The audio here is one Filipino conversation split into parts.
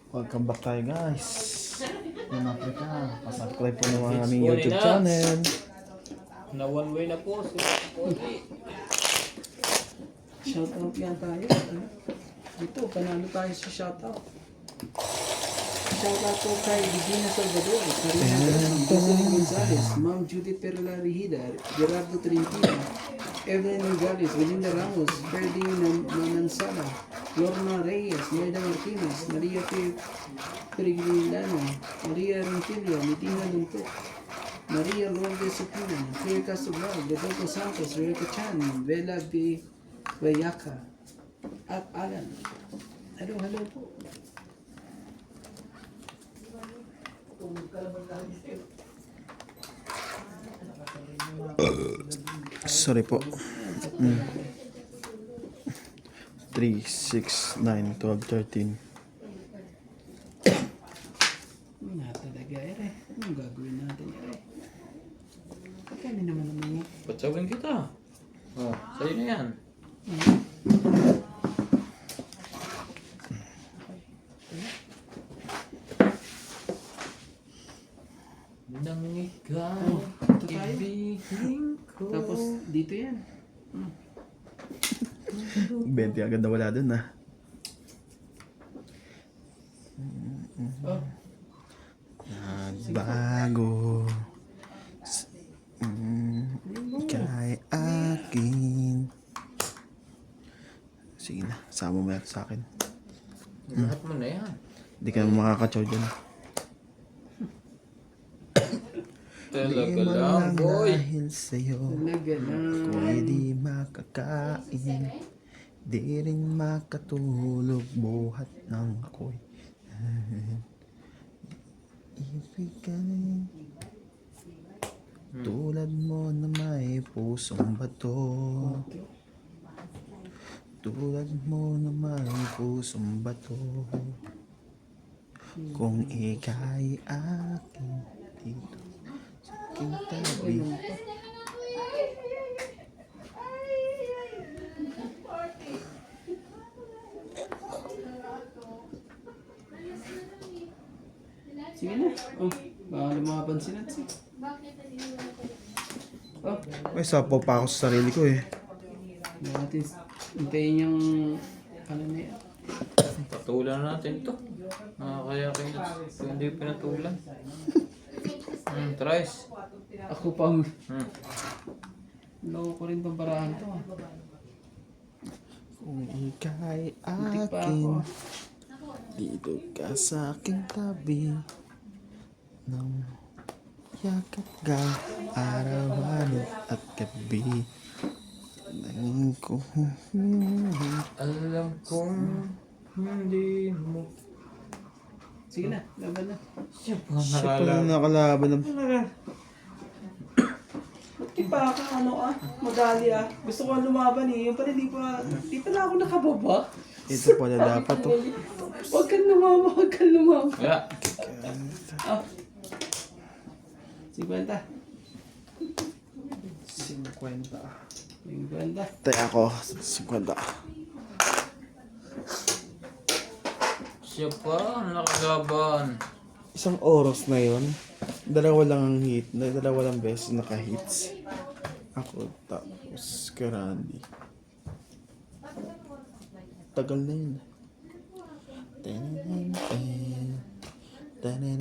Welcome back tayo guys. Team Africa. Pasubscribe po ng aming YouTube channel. Na one way na po. Shoutout yan tayo. Dito, panalo tayo sa shoutout. Shoutout po kay Divina Salvador, Karina Jocelyn Gonzalez, Ma'am Judith Perla Rihida, Gerardo Trentino, Evelyn Nogales, Belinda Ramos, Ferdinand Manansala, Lorna Reyes, Nelda Martinez, Maria Perigilano, Maria Ronquillo, Medina Lunto, Maria Lourdes Supina, Pierre Castobral, Rodolfo Santos, Rebecca Chan, Bella B. Bayaka, at Alan. Hello po. Sorry po. 3, 6, 9, 12, 13. Nga talaga ere. Anong gagawin natin ere? Kami naman naman yan. Patsawin kita. Oh, sa'yo na yan. Nang ikaw, Ito tayo. ibigin ko. Tapos dito yan. 20 agad na wala dun ah. Oh, Bago kay akin. Sige na, sama mo yan sa akin. Lahat mo na yan. Hindi ka naman makakachaw dyan. Talaga lang, boy. Dahil sa'yo talaga ako na. ay di makakain, di rin makatulog buhat ng ako'y ibigay. Tulad mo na may pusong bato, tulad mo na may pusong bato. Kung ika'y akin dito sa aking tabi. Sige na. Oh, baka lumaban si Natsi. Oh, May sapaw pa ako sa sarili ko eh. natin. Hintayin yung ano na yan. Patulan natin to. Kaya kayo kung hindi pinatulan. Tries. Ako pang loko ko rin pambarahan to. Kung ika'y Muntik pa ako. akin, dito ka sa aking tabi. Nang yakap ka, arawan at gabi. Nangin ko, Alam kong hindi mo. Sige na, laban na. Siya pa siya pala nakalaban ng... Di pa ako madali Gusto ko lumaban eh. Yung pala di pa na ako nakababa. Ito pala dapat to. Huwag kang lumama, huwag kang lumama. Kaya, Ah. 50. 50. 50. Tayo ako, 50. siya pa nakalaban. Isang oras na yon, dalawa lang ang hit, dalawa lang beses naka-hits. Ako tapos Karandi. Tagal na yun.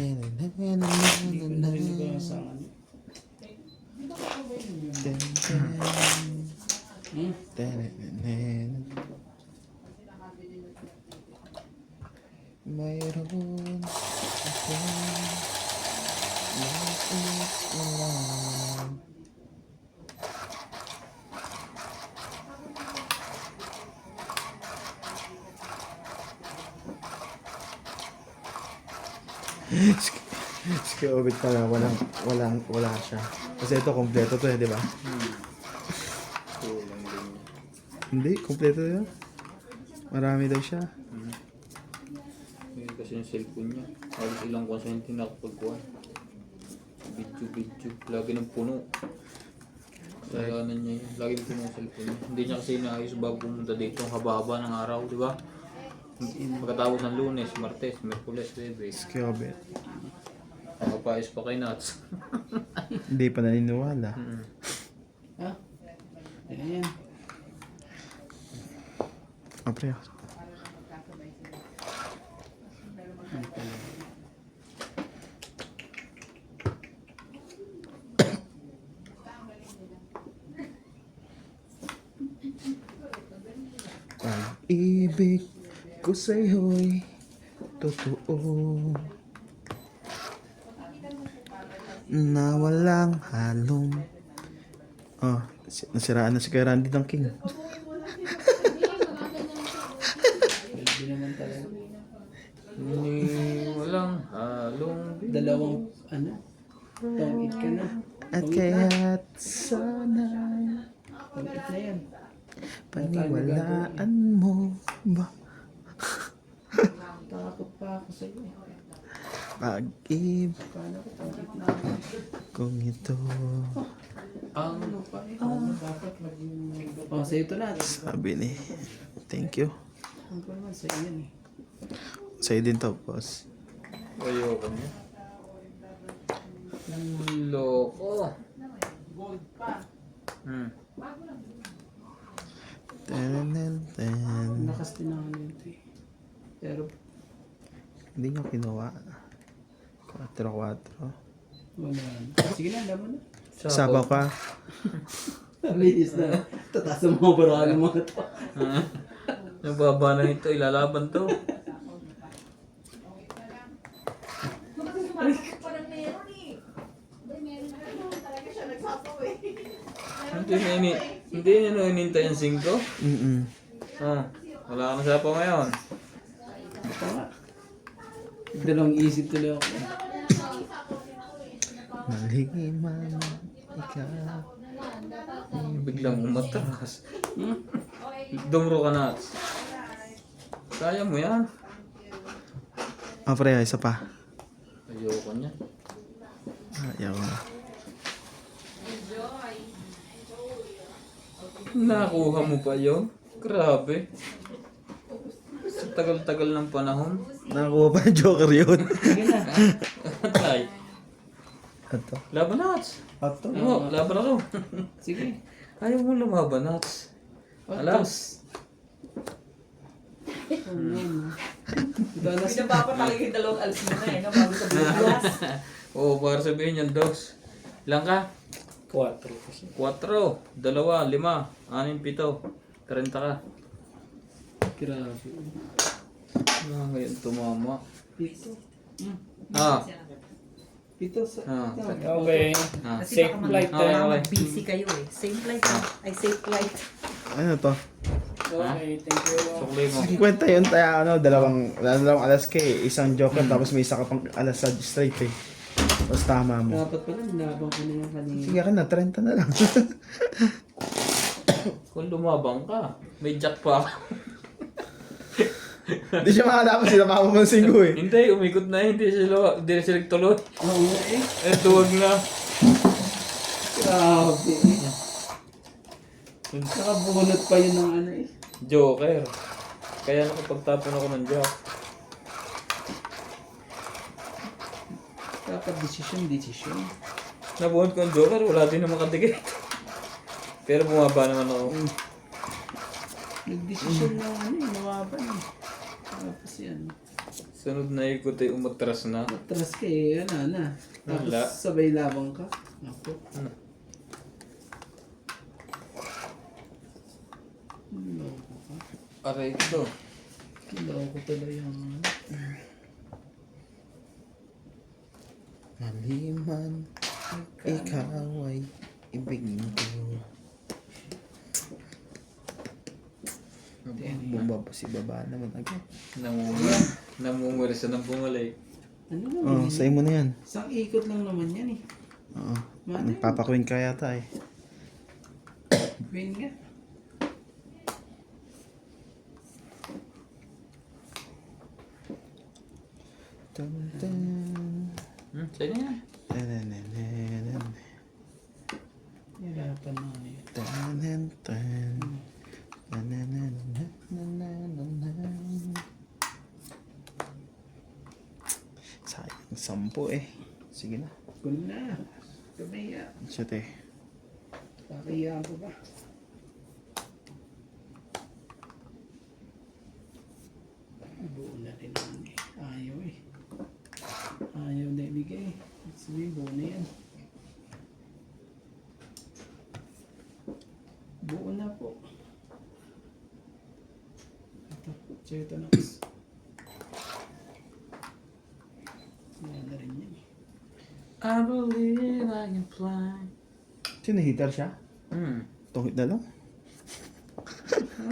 Hindi ko narinig yung sa ano. Mayroon akong nais ko lang. Skill orbit pala, wala siya. Kasi ito, kompleto to eh, di ba? Kulang din. Hindi, kompleto yun. Marami daw siya. Yun kasi yung cellphone niya. Halos ilang konsente na kapagkuhan. Video. Lagi ng puno. Kasalanan niya yun. Lagi puno ang cellphone niya. Hindi niya kasi inaayos bago pumunta dito. Ang haba-haba ng araw, di ba? Pagkatapos ng Lunes, Martes, Miyerkules, Webes. Skobet. Magpapayos pa kay Nuts. Hindi pa naniniwala. Ha? Ayan. Apre. Pag-ibig ko sa'yo'y totoo na walang halong nasiraan na si Kuya Randy ng King. Pwede naman talaga. Walang halong Dalawang, ano? Tong-it ka na. At kaya't sana'y Tong-it na yan. paniwalaan mo ba Takot pa ako sa'yo. pag-ibig Paano ko tong-it na? kong ito. Ano pa eh? Dapat maging... Oh, sa'yo to na. Sabi ni, thank you. Ang ko naman sa'yo yan eh. Sa'yo din to, boss. ayoko niya. Loko. Ten. Lakas din ako nito eh. Pero, Hindi nyo kinuha. 4-4. wala. Sige na, laman na. Sabaw ka. Mabilis na. Tataas ang mga baraan ng mga to. Nababa na ito, ilalaban to. Hindi niya na inintay ang 5. Mm-mm. Wala ka na sa pa ngayon. Ito nga. Dalawang isip tuloy ako. Maliman ikaw. Biglang umatras. Dumro ka na. Kaya mo yan. Pre, isa pa. Ayoko niya. Ayaw na. Nakuha mo pa yun? Grabe. Sa tagal-tagal ng panahon. Nakakuha pa ng Joker yun. Sige na. Tay. Ito. Laban Nats. Ito. Ano, laban ako. Sige. Ayaw mo lumaban Nats. Alas. Danas. Pinapapatalik yung dalawang alas mo na eh, no? Bago sa bukas. Oo, para sabihin yan, dos. Ilang ka? 4, 2, 5, 6, 30 ka. 30 Grabe. Ngayon tumama. Pito. Pito sa... Okay. Kasi Safe baka flight tayo. busy kayo eh. Same flight na. Ay, safe flight. Ano to? Okay, thank you. Suklay mo. 50 yun tayo, dalawang alas ka eh. Isang Joker, tapos may isa ka pang alas sa straight eh. Tapos tama mo. Dapat pala, nilabang ko na yung kanina. Sige ka na, 30 na lang. Kung lumabang ka, may jack pa ako. Hindi siya makalaman, sila makapapansin ko eh. Hindi, umikot na. Hindi sila tuloy. Oo nga eh. Tuwag na. Grabe. Nakabunot pa yun ng ano eh. Joker. Kaya nakapagtapon ako ng jack. Dapat desisyon. Nabuhat ko ang Joker, wala din naman katigit. Pero bumaba naman ako. Nagdesisyon na ano eh, nawaban eh. Tapos yan. Sunod na ikot ay umatras na. Atras ka eh, ano na. Tapos Wala. sabay labang ka. Ako. Loko ka. Aray ito. Loko tuloy yung ano. Maliman, ikaw ay ibigin ko. Bumaba si baba naman agad. Namumura siya ng bumalik. Ano naman Oh, sa'yo mo na yan. Isang ikot lang naman yan eh. Oo. Mano, Nagpapakwin ka yata eh. win nga. Dun, dun. Sa'yo na yan. Tanananan. Hirapan na ano yun. Tanan, tan. Tanananan. Sayang, 10 eh. Sige na. Kunin na. Kamaya. Shit eh. Kakayaan ko ba? Buo na rin naman eh. Ayaw eh. Ayaw na ibigay. Sabi, buo na yan. Buo na po. Ito. Ito na. Yan na rin yan. I believe I can fly. Sinihiter siya? Tungit na lang.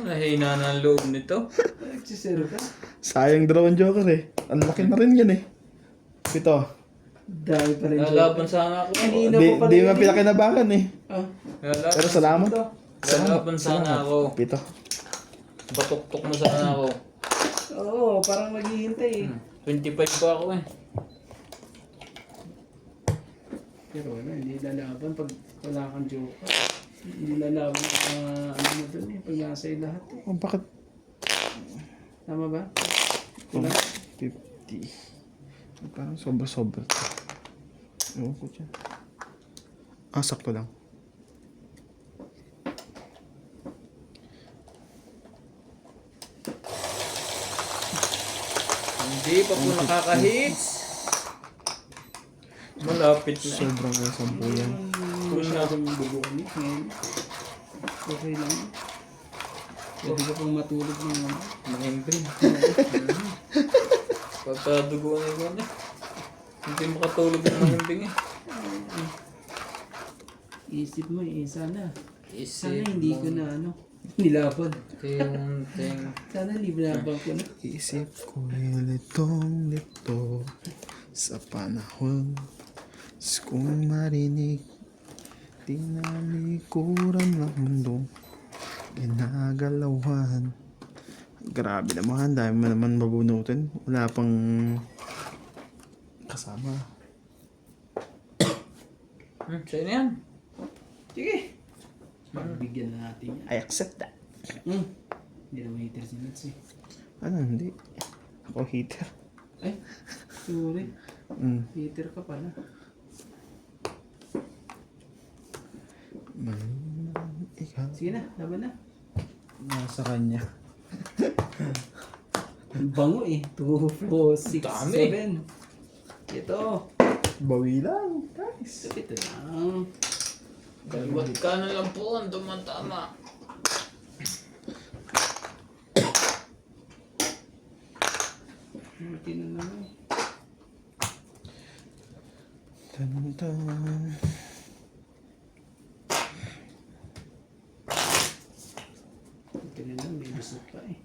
Nahina na ang loob nito. Nagsisero ka? Sayang dalawang joker eh. Ang laki na rin yan eh. 7. Dami pa rin. Lalaban sana ako. Kanina Di, pa pala di yun man eh. pinakinabangan eh. Ah, Pero salamat. Lalaban sana ako. 7. Batuktok mo sana ako. oo, parang maghihintay eh. 25 pa ako eh. Pero wala, hindi lalaban pag wala kang joker. Hindi lalaban pag ano mo dun eh, pag nasa iyo lahat eh. Oh, bakit? Tama ba? Oh, Wala? 50. Parang sobra-sobra. Ewan ko dyan. Sakto lang. Hindi pa po nakaka-hits. Malapit na eh. Sobrang 10 yan. Masyadong bubukan eh. Ngayon, okay lang. Pwede ka pang matulog ng ano. Mahimbing. Pagkadugo na yun eh. Hindi makatulog ng mahimbing eh. Isip mo eh, sana. Isip Sana hindi ko na ano, nilaban. Ting. Sana nilaban ko na. Isip ko litong lito sa panahon. Kung marinig tinalikuran ng mundo ginagalawan. Grabe naman, dami mo naman mabunutin. Wala pang kasama. Sa'yo na yan. Sige. Pagbigyan na natin yan. I accept that. Hindi naman hater si Nuts eh. Ano, hindi. Ako hater. Ay, sorry. Hater ka pala. Ikaw. Sige na, laban na. Nasa kanya. Ang bango eh. 2, 4, 6, Dami. 7. Ito. Bawi lang, guys. Ito lang. Kaliwat ka na lang po ang tumantama. Buti na naman. Tan-tan. Buti na lang, may lusot pa eh.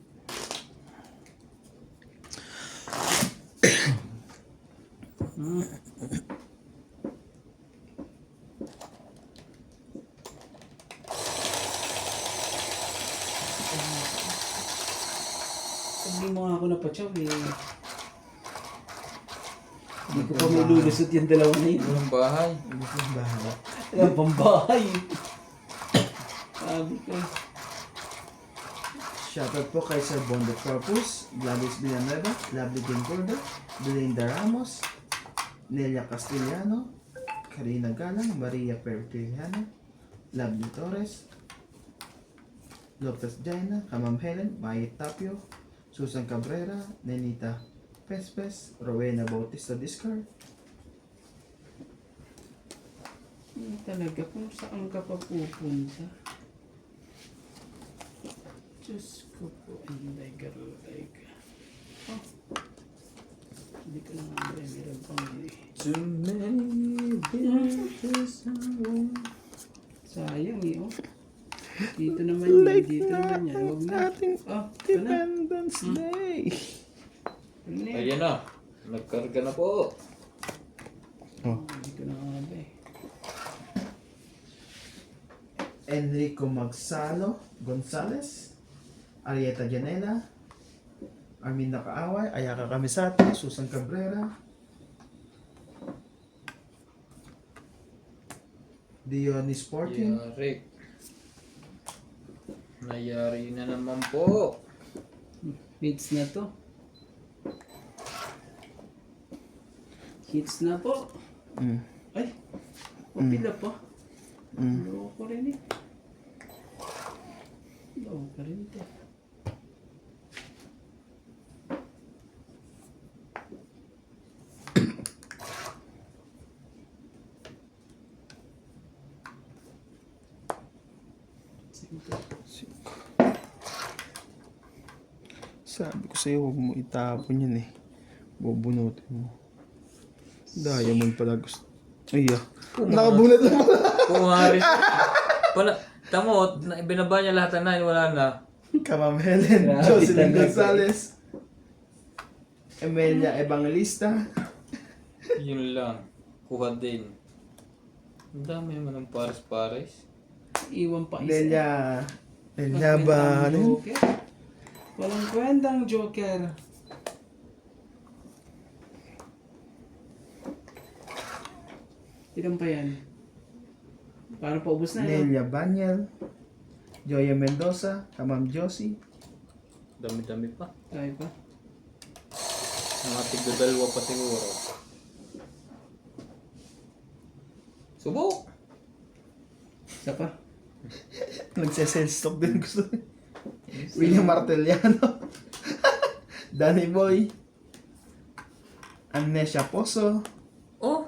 Hindi mo nga ako napatsaw eh. Hindi ko pa may lulusot yung dalawa na yun. Walang bahay. Bahala. Walang pambahay. Sabi ko. Shoutout po kay Sir Bondo Corpus, Gladys Villanueva, Lovely Jane Gordo, Belinda Ramos, Nelia Castellano, Karina Galang, Maria Pertiliano, Lovely Torres, Lopez Jaina, Kamam Helen, Maya Tapio, Susan Cabrera, Nenita Pespes, Rowena Bautista Discard. Talaga kung saan ka pa pupunta. Diyos ko po, hinday ka. Oh. Hindi ko naman ba, meron pang Too many bitches away. sayang eh, oh. Dito naman yan, dito naman yan. Huwag na. Ating Oh, ito na. Independence Day. Ano na yan? Ayan na. Nagkarga na po. Oh. Hindi ko na nga ba eh. Enrico Magsalo Gonzales, Arieta Janela, Arminda Kaaway, Ayaka Kamisati, Susan Cabrera, Dionis Sporting, Yari. Nayari na naman po. Mates na to. Hits na po. Mm. Ay, papila pa. Mm. Loko rin eh. Loko rin ito. Sabi ko sa'yo, huwag mo itapon yan eh. Bubunutin mo. Diamond pala gusto. Ay, nakabunot na pala. Pumaris. Wala. Tamo, binaba niya lahat na 9, wala na. Kamam Helen, Jocelyn Gonzalez, Emelia Evangelista. Yun lang. Kuha din. Ang dami naman ng pares-pares. Iwan pa isa. Lelia ba? Ano yun? Joker. Walang kwentang Joker. Ilan pa yan? Parang paubos na. No? Lelia Banyel, Joya Mendoza, Kamam Josie. Dami-dami pa. Tayo pa. Mga tigdadalwa pa siguro. Subok! Isa pa. Nagse-sell stock din gusto. William Martellano, Danny Boy, Amnesia Poso. Oh!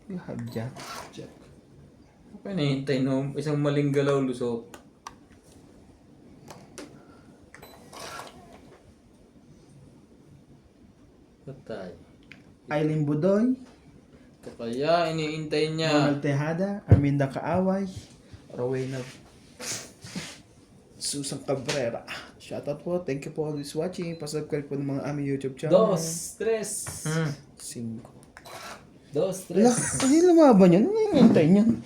You have Jack. Check. Apa hinihintay no? Isang maling galaw lusok. Patay. Aileen Budoy, Ito kaya iniintay niya. Ronald Tejada, Arminda Kaaway, Rowena Susan Cabrera. Shoutout po. Thank you for always watching. Pasubscribe po ng mga aming YouTube channel. 2, 3. 5. 2, 3. Ala, ano yung lumaban yan? Ano yung hintay niyan?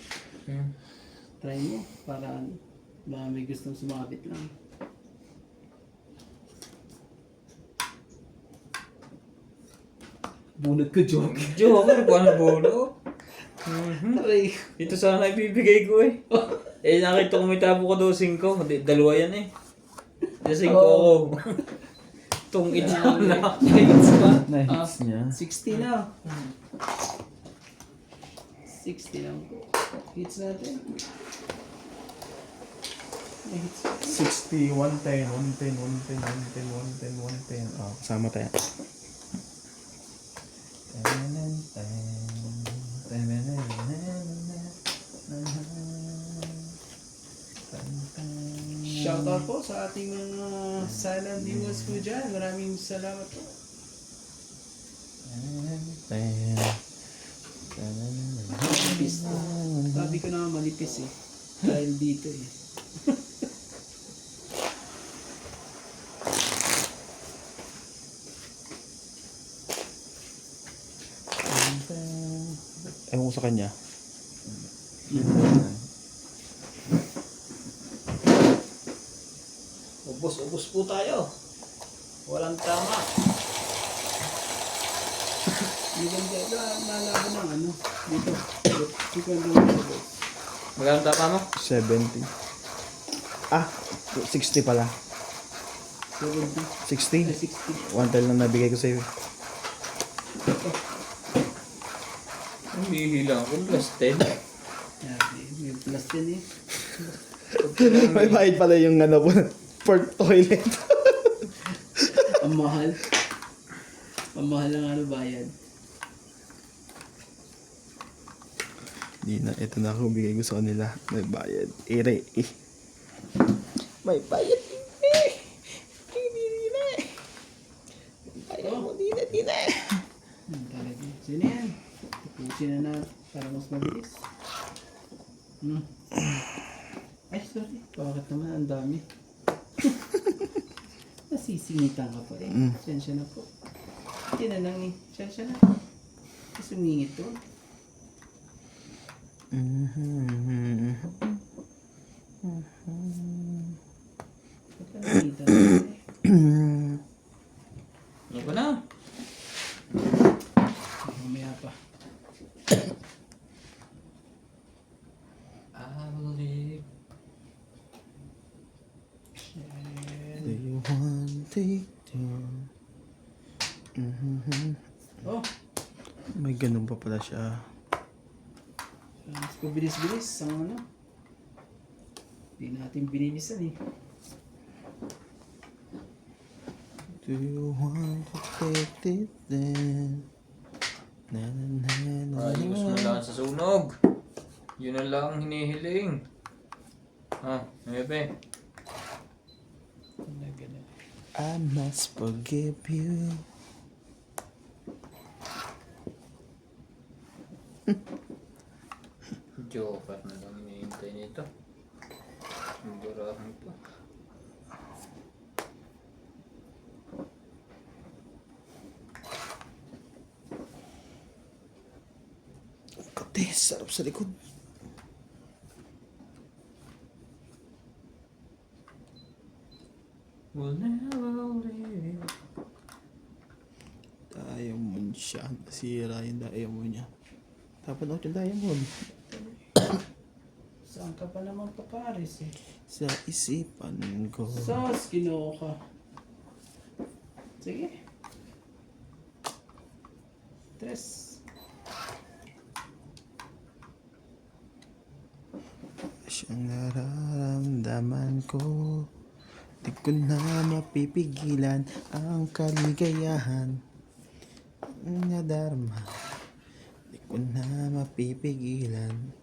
Try mo. Para baka may gustong sumabit lang. Bunot ko, Joker. Joker, paano bolo? Aray. Ito sana ibibigay ko eh. Eh nakita ko may tabo ko daw 5. Dalawa yan eh. Kasi 5 ako. Itong ito na. Hits pa. Na-hits niya. 60 na. 60 lang po. Hits natin. May hits. 60, 110, 110, 110, 110, 110, 110. Oh, kasama tayo. Shoutout po sa ating mga silent viewers po dyan. Maraming salamat po. Manipis to. Sabi ko na manipis eh. Dahil dito eh. Ewan ko sa kanya. Ubus po tayo. Walang tama. Hindi lang dito. Nalaban ng ano. Dito. Dito lang dito. Magkano tama mo? 70. Ah, 60 pala. 70. 60? 60. 110 lang nabigay ko sa'yo. Ang hihila ako. Plus 10. May plus 10 eh. May bayad pala yung ano po. Port toilet. Ang mahal. Ang mahal ng ano bayad. Di na, ito na ako bigay ko sa kanila. May bayad. Ere eh. May bayad eh. Di na. Bayad mo di na. Talaga. Sino yan? Tapusin na para mas mabilis. Ay, sorry. Bakit naman ang dami? Nasisingitan ka pa eh. Sensya na po. Hindi na lang eh. Sensya na. Kasi sumingit to. Ba't ka nakita na eh? Ano ba na? Mamaya pa. I believe. Do you want it to? Oh, May ganun pa pala siya. Mas pabilis-bilis ang ano. Hindi natin binilisan eh. Do you want to take it then? Na na na na Ayos mo lang sa sunog. Yun na lang ang hinihiling. Bebe. Talaga na. I must forgive you. Joker na lang hinihintay nito. Ang burahan pa. Kate, sarap sa likod. We'll never leave. Diamond siya. Nasira yung diamond niya. Tapos yung diamond. Saan ka pa naman paparis eh? Sa isipan ko. Sos, kinuha ka. Sige. Tres. Siyang nararamdaman ko. Di ko na mapipigilan ang kaligayahan. Ang nadarama. Di ko na mapipigilan.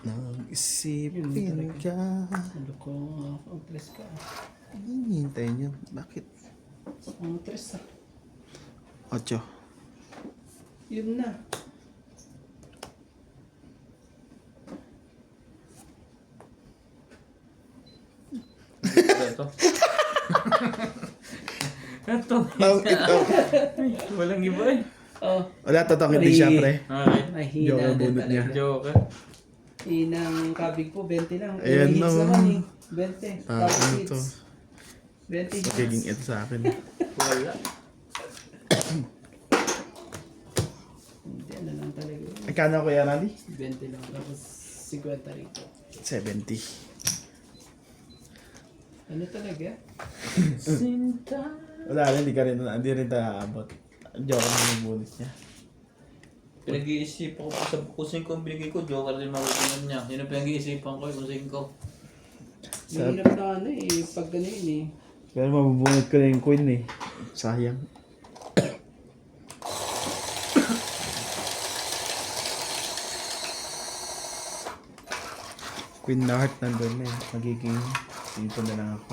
Nag-isipin ka. Ano ko ang tres ka? Hinihintay niyo. Bakit? Ang tres ah. 8. Yun na. Ito. Ito. Walang iba eh. Oh, Wala, tatangin din siya, pre. Okay. mahina Joker na bunot niya. talaga. Joker. Inang kabig po, 20 lang. Ayan, Hits no. naman eh. 20. Ah, Kabig ano hits. to? 20 hits. Magiging ito sa akin. Wala. Hindi, ano lang talaga yun. Magkano kuya Randy? 20 lang. Tapos 50 rito. 70. Ano talaga? Sinta. Wala rin, hindi rin tayo aabot. Joker na yung bonus niya. Pinag-iisipan ko pa sa kung 5 ang binigay ko, Joker din makukunan niya. Yun ang pinag-iisipan ko kung 5. Mahirap na ano eh. Pag ano yun eh. Pero mabubunot ko na yung queen eh. Sayang. Queen na heart nandun na eh. Magiging dito na lang ako.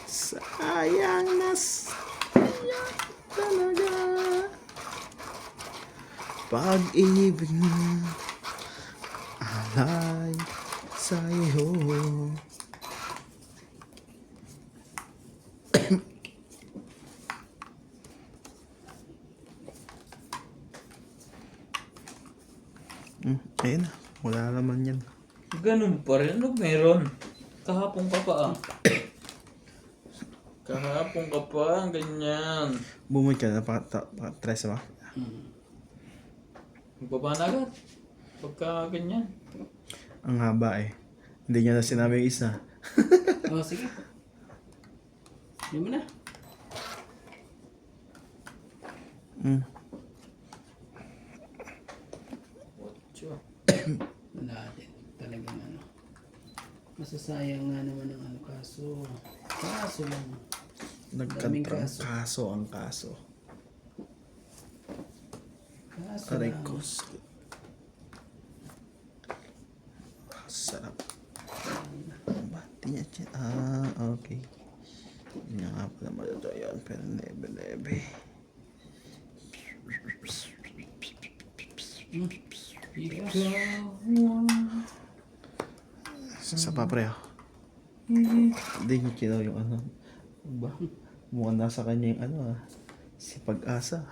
Sayang talaga. Pag-ibig mo alay sa'yo. Ayun na. Wala naman yan. Ganun pa rin. Ano meron? Kahapon ka pa ah. Kahapon ka pa, ganyan. Bumod ka na pa-tres ba? Magbaba na agad. Pagka ganyan. Ang haba eh. Hindi niya na sinabi yung isa. Oh, sige. Yun mo na. Ocho. Wala din. Talagang ano. Masasayang nga naman ang ano kaso. Kaso lang. Daming kaso. Kaso ang kaso. Kaso Aray lang. ko. Sarap. Bati niya siya. Okay. Hindi niya nga pala malito yun. Pero nebe. Sa papre oh. Hindi niya kinaw yung ano. Ba? Mukhang nasa kanya yung ano si Pag-asa.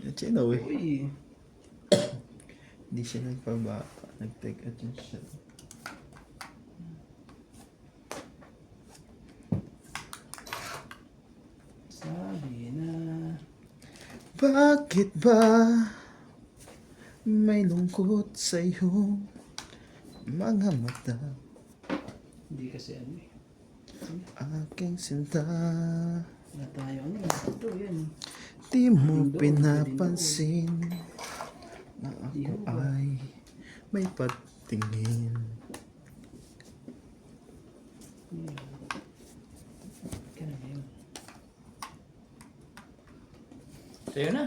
Yung chinaw eh. Uy. Hindi siya nagpabaka. Nag-take attention. Sabi na. Bakit ba may lungkot sa iyong mga mata? Hindi kasi ano eh. Aking sinta. Wala tayo ano. Ito yan. Di mo pinapansin na ako ay may patingin. Kaya na yun. Sa'yo na.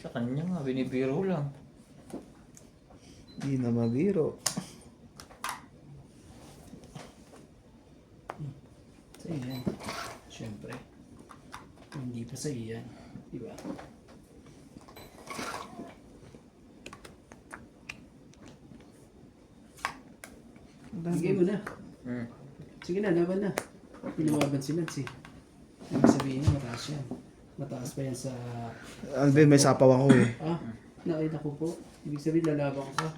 Sa kanya nga, binibiro lang. Di na mabiro. Sa'yo yan. Siyempre. Hindi pa sa'yo yan. Diba? Bigay mo na. Hmm. Sige na, laban na. Pinawaban si Mads eh. Ibig sabihin niya, mataas yan. Mataas pa yan sa... Alvin, may sapaw ako eh. Ah, nakita ko po. Ibig sabihin, lalaban ka.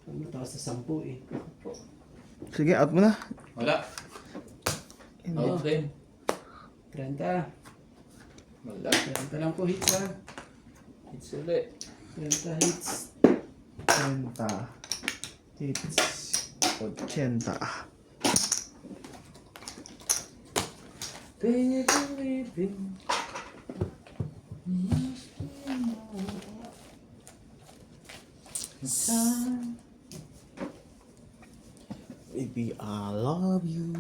Mataas sa 10 eh. Sige, out mo na. Wala. Out din. 30. Wala. 30 lang po hits ha. Hits ulit. 30 hits. 30 hits 80. Baby, baby. Baby, I love you.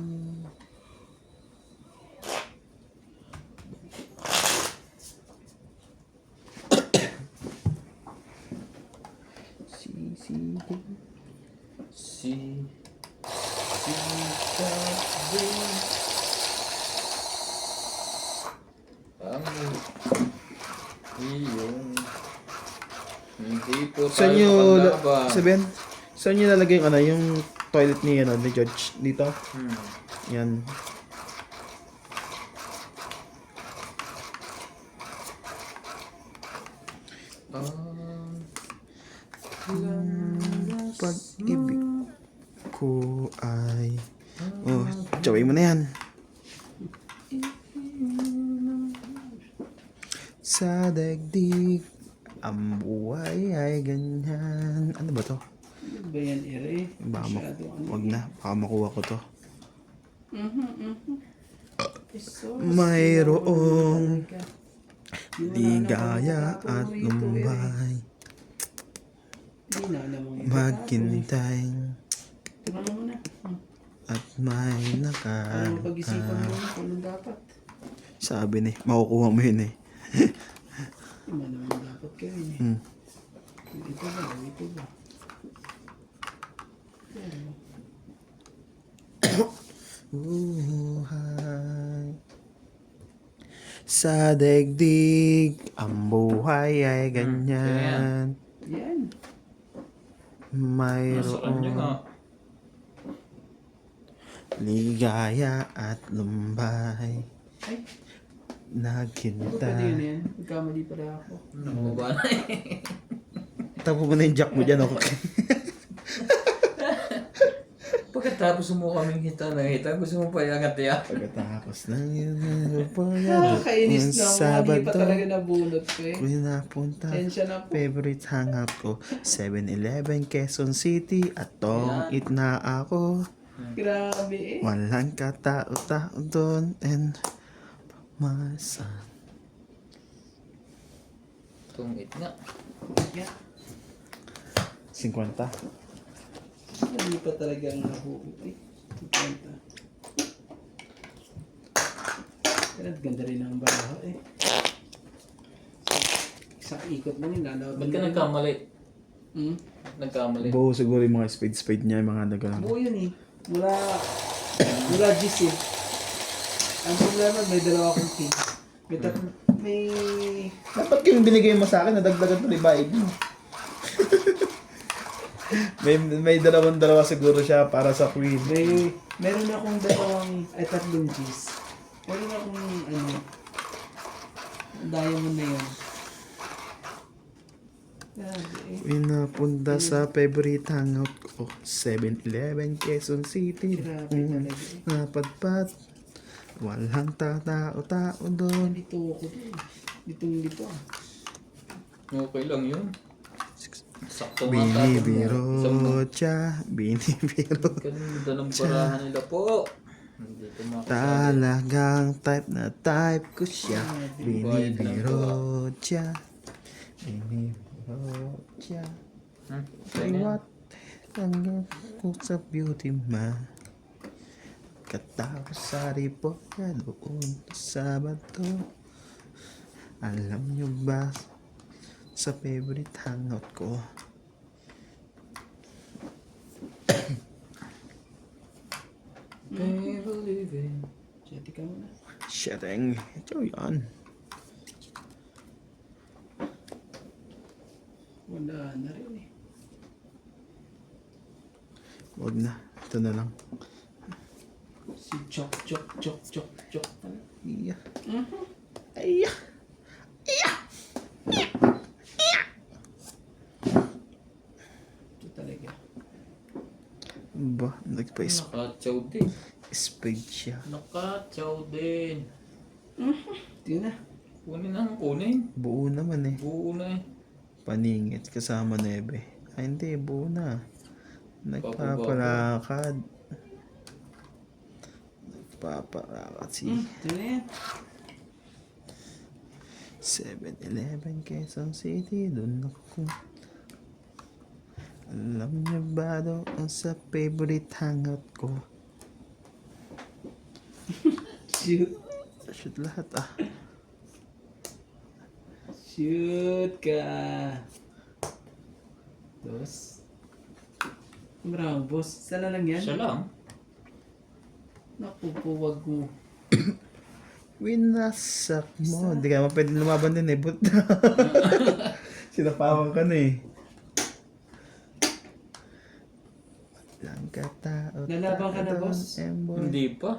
Si Sabi ang iyong hindi po Saan tayo nyo, makalaban. Sabihan, saan nyo lalagay yung ano, yung toilet ni, ano, ni George? Dito? Yan. Pag-ibig ko ay... Oh, tsaway mo na yan. Sa daigdig, ang buhay ay ganyan. Ano ba to? Ano ba yan, Ere? Baka Masyado wag na, baka makuha ko to. So, Mayroong ligaya at lumbay, Hindi na alam mo yun. maghintay Tingnan mo na. at may Ano pag-isipan mo nakakita. na kung anong dapat. Sabi ni, makukuha mo yun eh. Ano naman dapat gawin eh. Hmm. Ito ba? Ito ba? Buhay sa daigdig, ang buhay ay ganyan. Yan. Nasa kanya nga. Mayroong ligaya at lumbay, Ay, ano nagkinta. pwede yun yan? Nagkamali pala ako. Namaba na eh. Tapo mo na yung jack mo dyan, okay? Pagkatapos mo kaming hita na hita, gusto mo pa iangat yan. Pagkatapos ng yun, pagkatapos Nakakainis ng na ako. Hindi pa Sabado, talaga nabunot ko eh. kung napunta, Tensya na po. favorite hangout ko, 7-Eleven, Quezon City, at tong Yan. eat na ako. Grabe eh. Walang katao-tao doon, and my son. Tungit nga. Yeah. 50. Hindi pa talaga ang nahuhuli. Eh. 50. Pero ganda rin ang baraha eh. Isang ikot lang yun. Lalaban Ba't ka na rin. nagkamali? Hmm? Nagkamali. Buo siguro yung mga spade niya, yung mga nagano. Buo yun eh. Mula G's eh. Ang problema, may dalawa akong king. May Dapat yung binigay mo sa akin, nadagdagan to, diba? may dalawa siguro siya para sa queen. meron akong tatlong G's. Meron akong diamond na yun. Grabe eh. Pinapunta sa favorite hangout ko, 7-Eleven, Quezon City. Grabe talaga eh. Napadpad, walang tao-tao doon. Dito ako doon. Dito ah. Okay lang yun. Sakto nga tayo. Binibiro siya, binibiro. Ganda ng parahan nila po. Hindi ko makasali. Talagang type na type ko siya. Binibiro siya. Binibiro siya. Say what? Hanggang ko sa beauty ma. Katapos sa report niya doon sa Sabado. Alam niyo ba sa favorite hangout ko? Never leaving. Chatty ka muna. Sharing. Ito yan. Wala na rin eh. Huwag na. Ito na lang. Si Chok Chok Chok Chok Chok. Iya. Iya. Iya. Ito talaga. Ba, Nakatsaw din. spade siya. Nakatsaw din. Ito na. Kunin na, kunin. Buo naman eh. Buo na eh. Paningit kasama nebe. Ay hindi, buo na. Nagpapalakad. Nagpapalakad si Ito na yan. 7-Eleven Quezon City. Doon ako. Alam niyo ba doon sa favorite hangout ko? Shoot. Shoot lahat ah. Shoot ka. Dos. Bravo, boss. Sana lang yan. Siya lang. Naku po, wag mo. Winasak mo. Hindi ka pwede lumaban din eh. But sinapawan ka na eh. Lang katao. Lalaban ka na, boss? Hindi pa.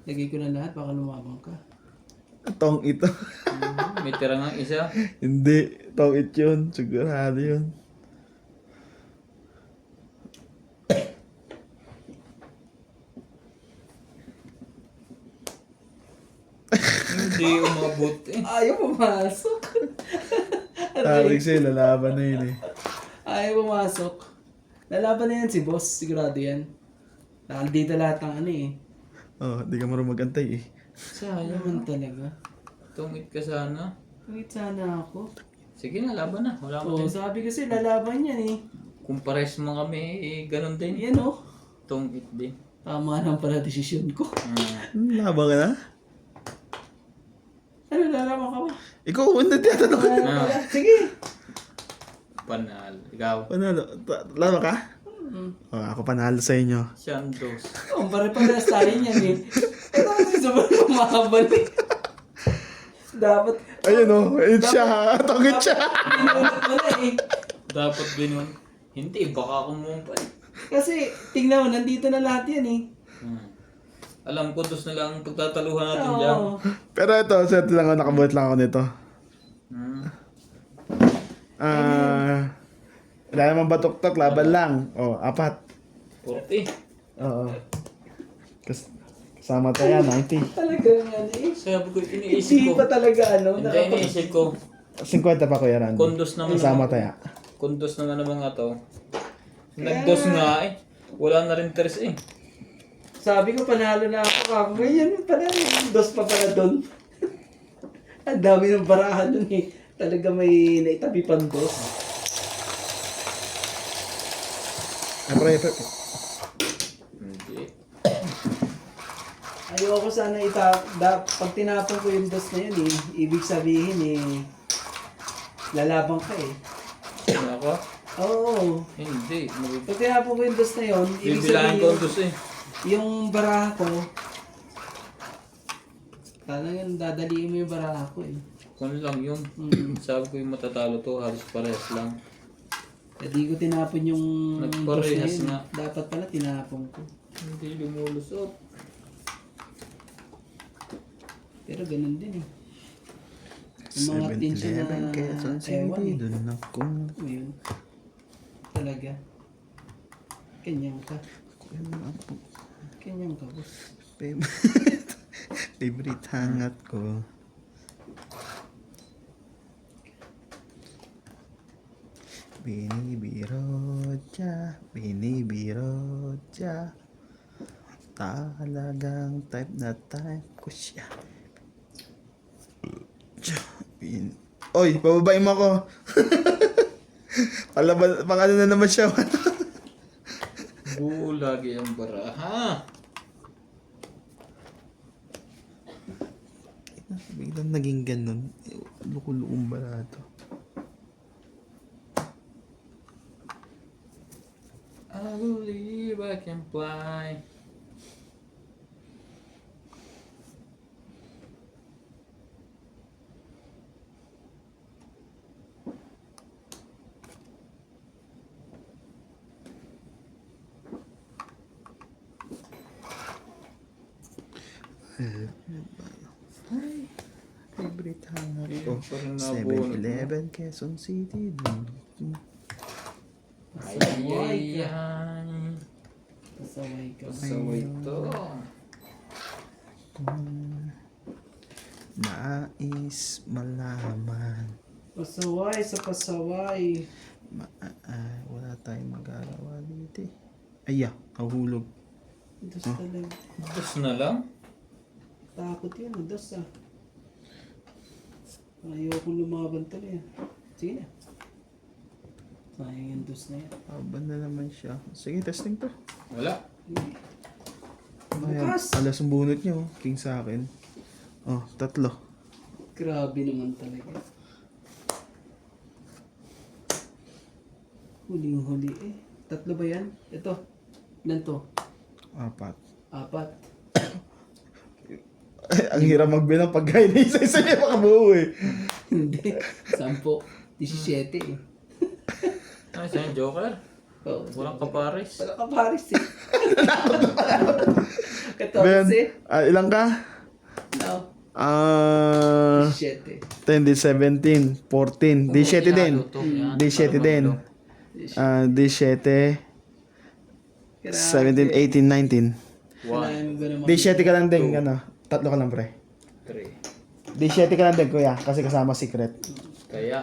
Lagay ko na lahat, baka lumabang ka. Tong ito. May tira nga isa. Hindi. Tong it yun. Sigurado yun. Hindi umabot eh. Ayaw pumasok. Tarik sa'yo. Lalaban na yun eh. Ayaw pumasok. Lalaban na yan si boss, sigurado yan. Dito lahat ng ano eh. Oh, di ka marunong magantay eh. Ayaw naman talaga. Tungit ka sana. Wait, sana ako. Sige na, laban na. Wala ko Oo, din. sabi kasi lalaban yan eh. Kung pares mo kami, eh, ganun din. Yan oh. Tungit din. Tama lang pala desisyon ko. Laban ka na? Ano, lalaban ka ba? Ikaw, hindi tiyatanong. Sige. Panal. Ikaw. Panalo. Laban ka? Oh, ako panalo sa inyo. Shandos. Oh, pare-parehas tayo yan eh. Ito kasi sobrang mahaba eh. Dapat, Ayun oh, it's siya. Tongit siya. pinunod mo na eh. Dapat ganun. Hindi, baka kumumpay. Kasi, tingnan mo, nandito na lahat yan eh. Alam ko, dos na lang ang pagtataluhan natin dyan. Oo. Pero ito, set lang ako, nakabuhat lang ako nito. Wala naman batok-tok, laban lang. Oh, 4. 40. Oo. Kasama tayo, 90. Talaga nga eh. Sabi ko, iniisip Hindi ko. pa talaga ano. Hindi, iniisip ko. 50 pa Kuya Randy. Kondos naman Kasama naman. tayo. Kundos naman naman nga to. Nagdos nga eh. Wala na rin tres eh. Sabi ko, panalo na ako. Kako, ganyan pala. Dos pa pala doon. Ang dami ng barahan doon eh. Talaga may naitabi pang dos. Pre. Hindi. Ayoko sana pag tinapon ko yung dos na yun eh, ibig sabihin eh, lalabang ka eh. Ako? Oo. Hindi. Pag tinapon ko yung dos na yun, ibig Bibilahin ko ang sabihin, dos eh. yung baraha ko, talagang dadaliin mo yung baraha ko eh. Kung lang yun. Sabi ko yung matatalo to, halos parehas lang. Hindi ko tinapon yung dos na Nagparehas yun. nga. Dapat pala tinapon ko. Hindi lumulusot. Pero ganun din eh. Yung mga tensyon 7-Eleven Quezon ewan City. eh. Doon ako. Ano yun? Talaga. Ganyan ka. Ganyan ka, boss. Favorite hangat ko. Binibiro siya. Binibiro siya. Talagang type na type ko siya. Oy, bababain mo ako. Pang ano na naman siya. Lagi ang baraha. Biglang naging ganun. Lukuluong ba to? I believe I can fly. Favorite hangat ko. Parang nabunot 7-Eleven, Quezon City. Ay, ay, ay. Pasaway ka. Pasaway to. Nais malaman. Pasaway sa pasaway. Wala tayong magagawa dito eh. Aya, nahulog. Dos talaga. Dos na lang? Takot yan, dos ah. Ayoko lumaban tuloy ah. Sige na. Sayang yung dos na yan. Aban na naman siya. Sige, testing to. Wala. Hindi. Ayan, Bukas. alas ang bunot niyo. King sa akin. Oh, 3. Grabe naman talaga. Huling-huli eh. 3 ba yan? Ito. Ilan to? 4. 4. Ang hirap magbilang pag gaya na isa-isa niya makabuo eh. Hindi. 10. 17 eh. Ay, sa'yo, Joker? Oo. Walang kapares. Wala ka paris eh. 14. Ilang ka? No. 10, 17. di 17, 14, di 7 din. Di 7 din. Di 7, 17, 18, 19. Kailangan mo ba naman? Di 7 ka lang din, ano? 3 ka lang, pre. 3. Di 7 ka lang din, kuya, kasi kasama secret. Kaya,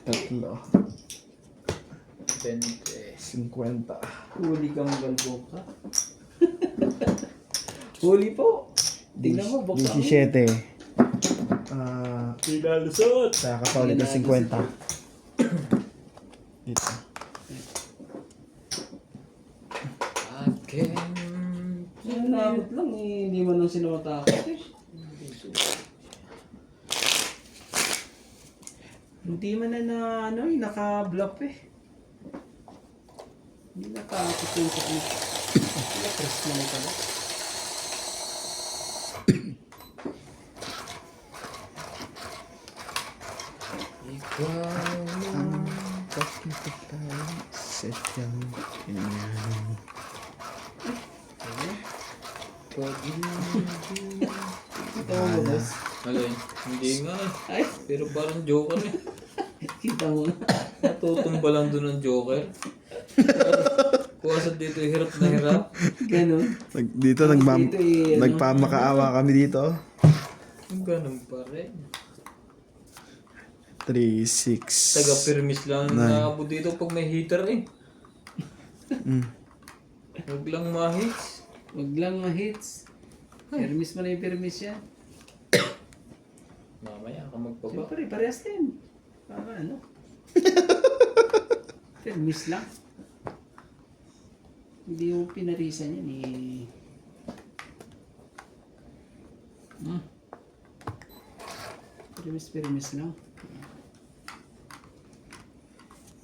3. 20. 50. Huli kang galbo ka. Huli po. Tingnan mo, buksa mo. 17. Pinalusot! Kaya kapaulit ng 50. Dito. Again. Nakakot lang eh. Hindi mo nang sinamatakot eh. Hindi man na ano eh, naka-bluff eh. Hindi nakakot yung technique. Naka-press na lang pala. Ikaw. Bakit tayo sadyang ganyan? Kita mo ba, boss? Alay, hindi nga eh. Ay, Pero parang Joker eh. kita mo nga. Natutumba lang doon ng Joker. Kuwasad dito hirap na hirap. Ganon. Dito, Dito eh, ano? nagpamakaawa kami dito. Ganun pa rin. 3, 6. Taga-permis lang Nine. nakabo dito pag may heater eh. Mm. Huwag lang mahits. Huwag lang ma-hits. Permis mo na yung permis yan. Mamaya ka magpaba. Siyempre, parehas din. Para ano? Permis lang. Hindi mo pinarisan yan eh. Permis lang.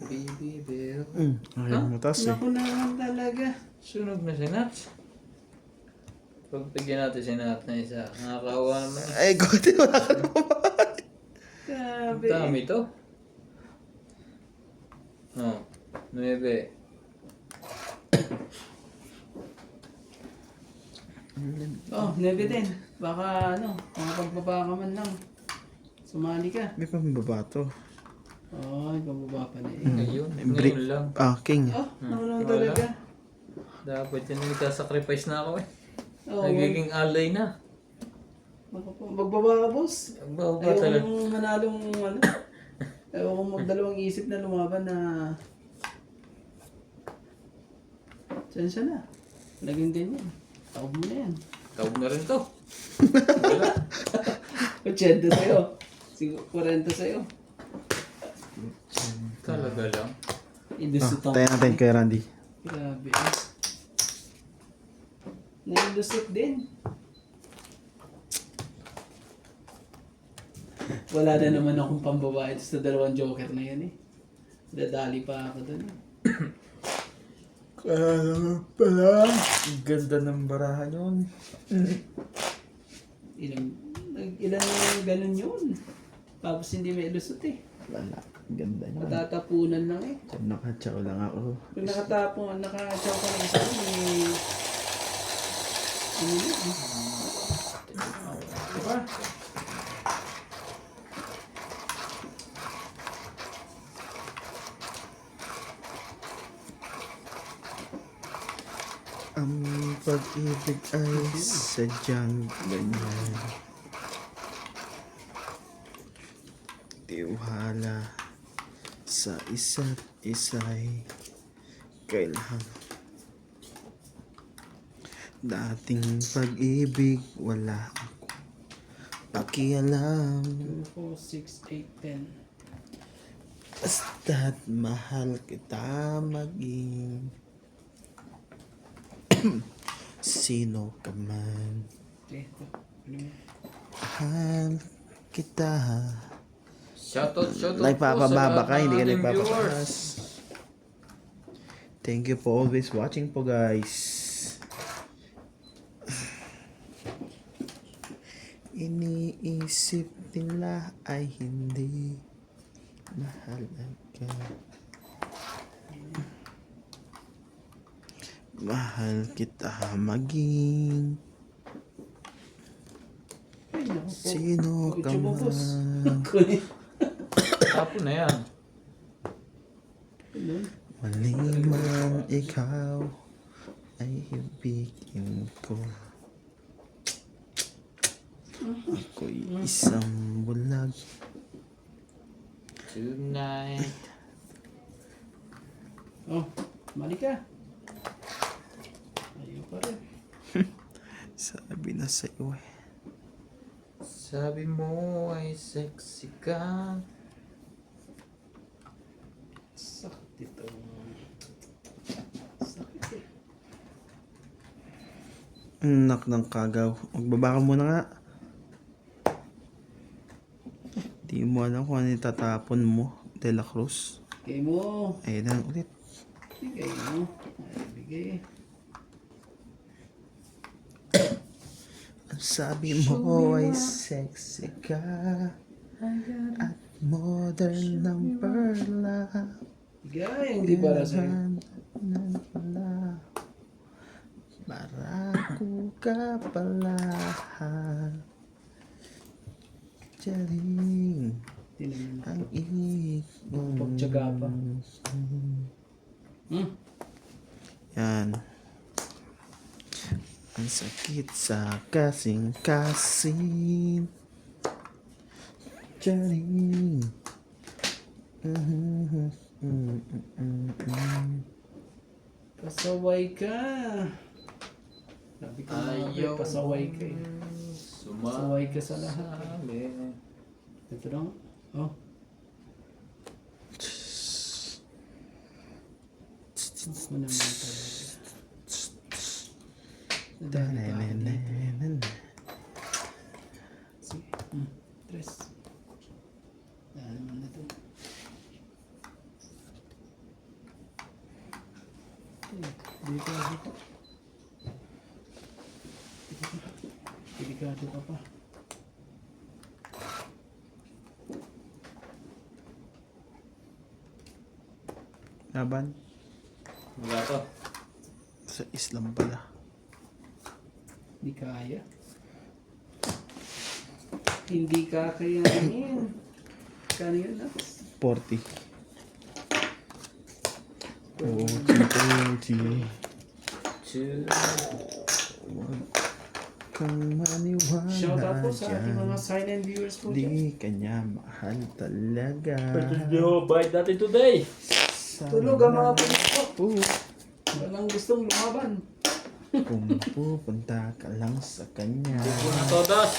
Baby Bell. Ayaw mo tas eh. Naku naman talaga. Sunog na si Nats. Pagpigyan natin si Nat na isa. Nakakaawa naman eh. Ay, gote, wala ka naman. Ang Grabe. dami to. Oh, 9. Oh, nebe din. Baka ano, makapagbaba ka man lang. Sumali ka. May pambaba to. Ay, pababa pa na eh. Ngayon, ngayon lang. King. Oh, naku naman Wala. talaga. Dapat yan nagsasacrifice na ako eh. Oh, Nagiging alay na. magbaba ka, boss. Bababa talaga. Ayokong manalong ano. Ayokong magdalawang isip na lumaban na... Sensya na. Lagyan ganyan. Taob mo na yan. Tawag na rin to. 80 sa'yo. 40 sa'yo. Talaga lang. Indusot ang... Tayo natin kay Randy. Grabe. Naindusot din. Wala na naman akong pambabae sa dalawang joker na yan eh. Dadali pa ako dun eh. Kaya naman pala. Ganda ng barahan yun. Ilan ganun yun. Tapos hindi may lusot eh. Wala. Ganda yun. Matatapunan lang eh. So, nakachaw lang ako. Kung nakataw ka ng isa, may... Ano yun eh. Diba? Ang pag-ibig ay sadyang ganyan. Tiwala sa isa't isa'y kailangan. Dating pag-ibig wala ako pakialam. 2, 4, 6, 8, 10. Basta't mahal kita maging sino ka man. Okay, ito. Ano mo? Mahal kita. Shoutout Nagpapababa ka, hindi ka ating nagpapapas. Thank you for always watching po guys. Iniisip nila ay hindi mahal ka. Mahal kita maging Ay, naku po. sino ka Ocho bubos. man. Kunin. Tapo na yan. Ano? Mali man ikaw ay ibigin ko. Ako'y isang bulag. Tonight. Oh, mali ka. Ayaw pa rin. Sabi na sa'yo eh. Sabi mo ay sexy ka. Sakit ito. Sakit eh. Anak ng kagaw. Magbaba ka muna nga. Di mo alam kung ano yung tatapon mo. De La Cruz. Bigay mo. Ayun na ulit. Bigay mo. Ay, bigay. Ang sabi mo ay sexy ka. At modern ng perla. Bigay. Hindi para sa'yo. Barako ka pala. Jaring Tinan mo. ang ihig mo. Pagtsaga pa. Yan. Ang sakit sa kasing-kasing. Jaring. Pasaway ka. Sabi ko na, Ayaw pasaway ka eh. Pasaway ka sa lahat. Sumali. Ito lang. Oh. Ako naman talaga. Nadali pa ako dito. Sige. Tres. Dahil naman na ito. Delikado pa. Delikado ka pa. Laban. Wala to. Sa Islam pala. Hindi kaya. Hindi kakayanin. Kano yun na? 40. Oo, 40. Huwag kang maniwala Shout out po sa ating dyan. mga silent viewers po dyan. Di kanya mahal talaga. Bite natin today. Tulog ang mga pulis po. Po. Walang gustong lumaban. Kung pupunta ka lang sa kanya. Buko na todos.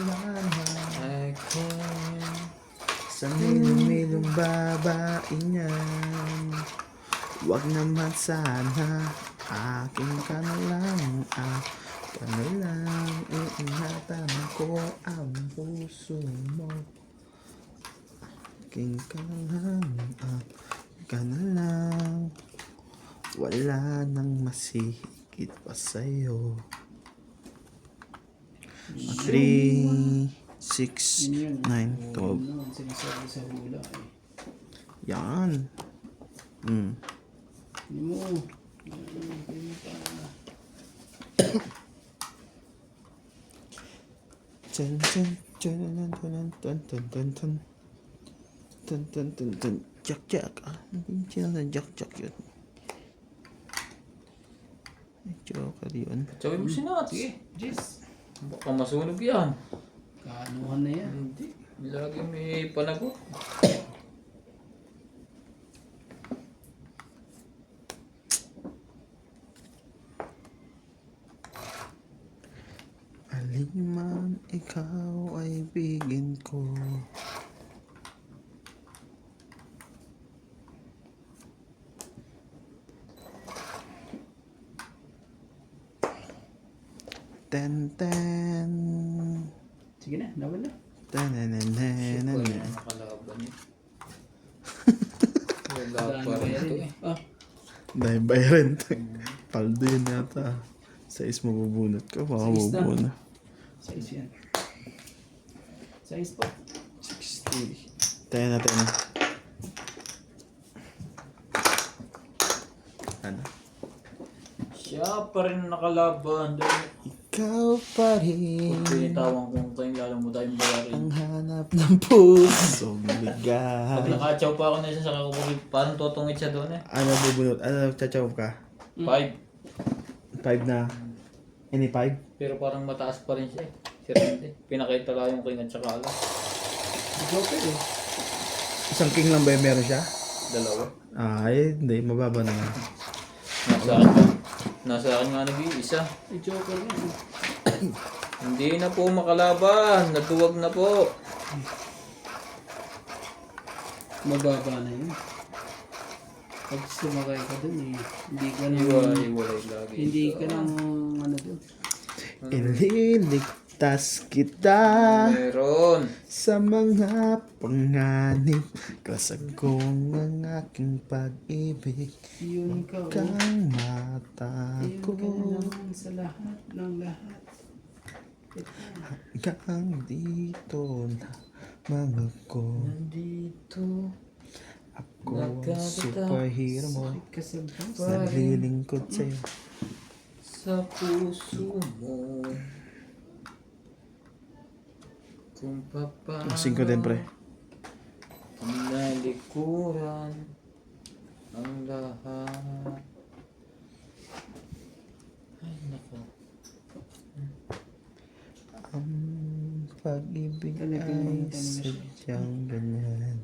I can. Sa milong babae niyan, wag naman sana, akin ka na lang, ka na lang, iingatan ko ang puso mo. Akin ka lang, ka na lang, wala nang masihigit pa sa'yo. 3, 6, Yun yun. 9, 12. Yun ang sinasabi sa hula eh. Yan. Hindi mo. Tun tun tun tun tun tun tun tun tun tun tun tun jak jak hindi siya jak jak yun. Joker yun. Sabi mo sinat. Sige, Jess. Baka masunog yan. Kaanuhan na yan. Hindi. Lagi may panagot. Aliman ikaw ay bigin ko. Ten ten Sige na, laban na. ten Nakalaban niya. Wala pa rin ito eh. Ah, dahil bayaran to. Paldo yun yata. Sais mabubunot ko. Baka Sais na. mabubunot. size yan. Size pa. 60. Tayo na, tayo na. Ano? Siya pa rin nakalaban. Ikaw pa rin Kung pinitawan kong tayo, lalo mo tayong bayarin. ang hanap ng puso Pag bigay. nakatsaw pa ako na isa sa kakupuli, parang totungit siya doon eh. Ano bubunot? Ano chachaw ka? 5. 5 na. Any 5? Pero parang mataas pa rin siya eh. Si Randy. Pinakita lang yung king at saka ala. Joker eh. Isang king lang ba yung meron siya? Dalawa. Ay, hindi. Mababa naman. Nasa akin. Nasa akin nga nag-iisa. Ay, Joker na. Hindi na po makalaban. Natuwag na po. Mababa na yun. Pag sumakay ka dun eh, hindi ka nang, Iwalay lagi. hindi ka nang ano dun. Ililigtas kita Meron. sa mga panganib. Kasagong ang aking pag-ibig. Yun ka oh. Kang mata Yun ko ka na naman sa lahat ng lahat. hanggang dito na mga ko. Nandito. Ako ang superhero mo. Sakit ka sa boss. Naglilingkod sa'yo. Sa puso mo. Kung paano. Asing ko din, pre. Nalikuran ang lahat. Ay, nako. Ang pag-ibig Talagang ay ano siya. sadyang ganyan.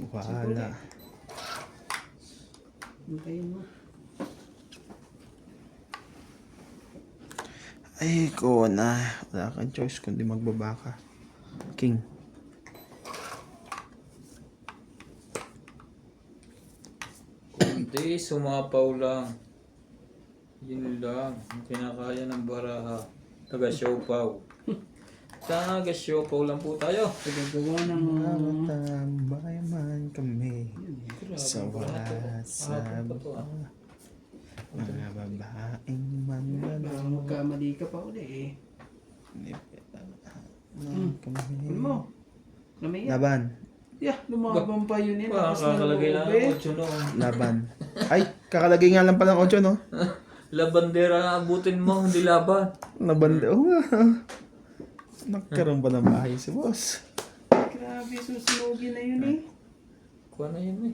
Wala. Antayin mo. Ay, ko na. Wala kang choice kundi magbaba ka. King. Kundi sumapaw lang. Yun lang. Ang kinakaya ng baraha. Taga-siopaw. Taga-siopaw lang po tayo. Pagagawa ng Matambay man kami sa wala sa Hapon pa to, ah. mga babaeng baka manlalaw. magkamali ka pa uli eh. Kami. Ano mo? Lamaya. Laban. Yeah, lumabang pa yun eh. Baka Tapos na kakalagay lang loob, ng eh. 8 noon. Laban. Ay, kakalagay nga lang palang 8, no? Labandera na abutin mo, hindi laban. Laban. Oh, nagkaroon ba ng bahay si boss? Grabe, susunugin na yun eh. Kuha na yun eh.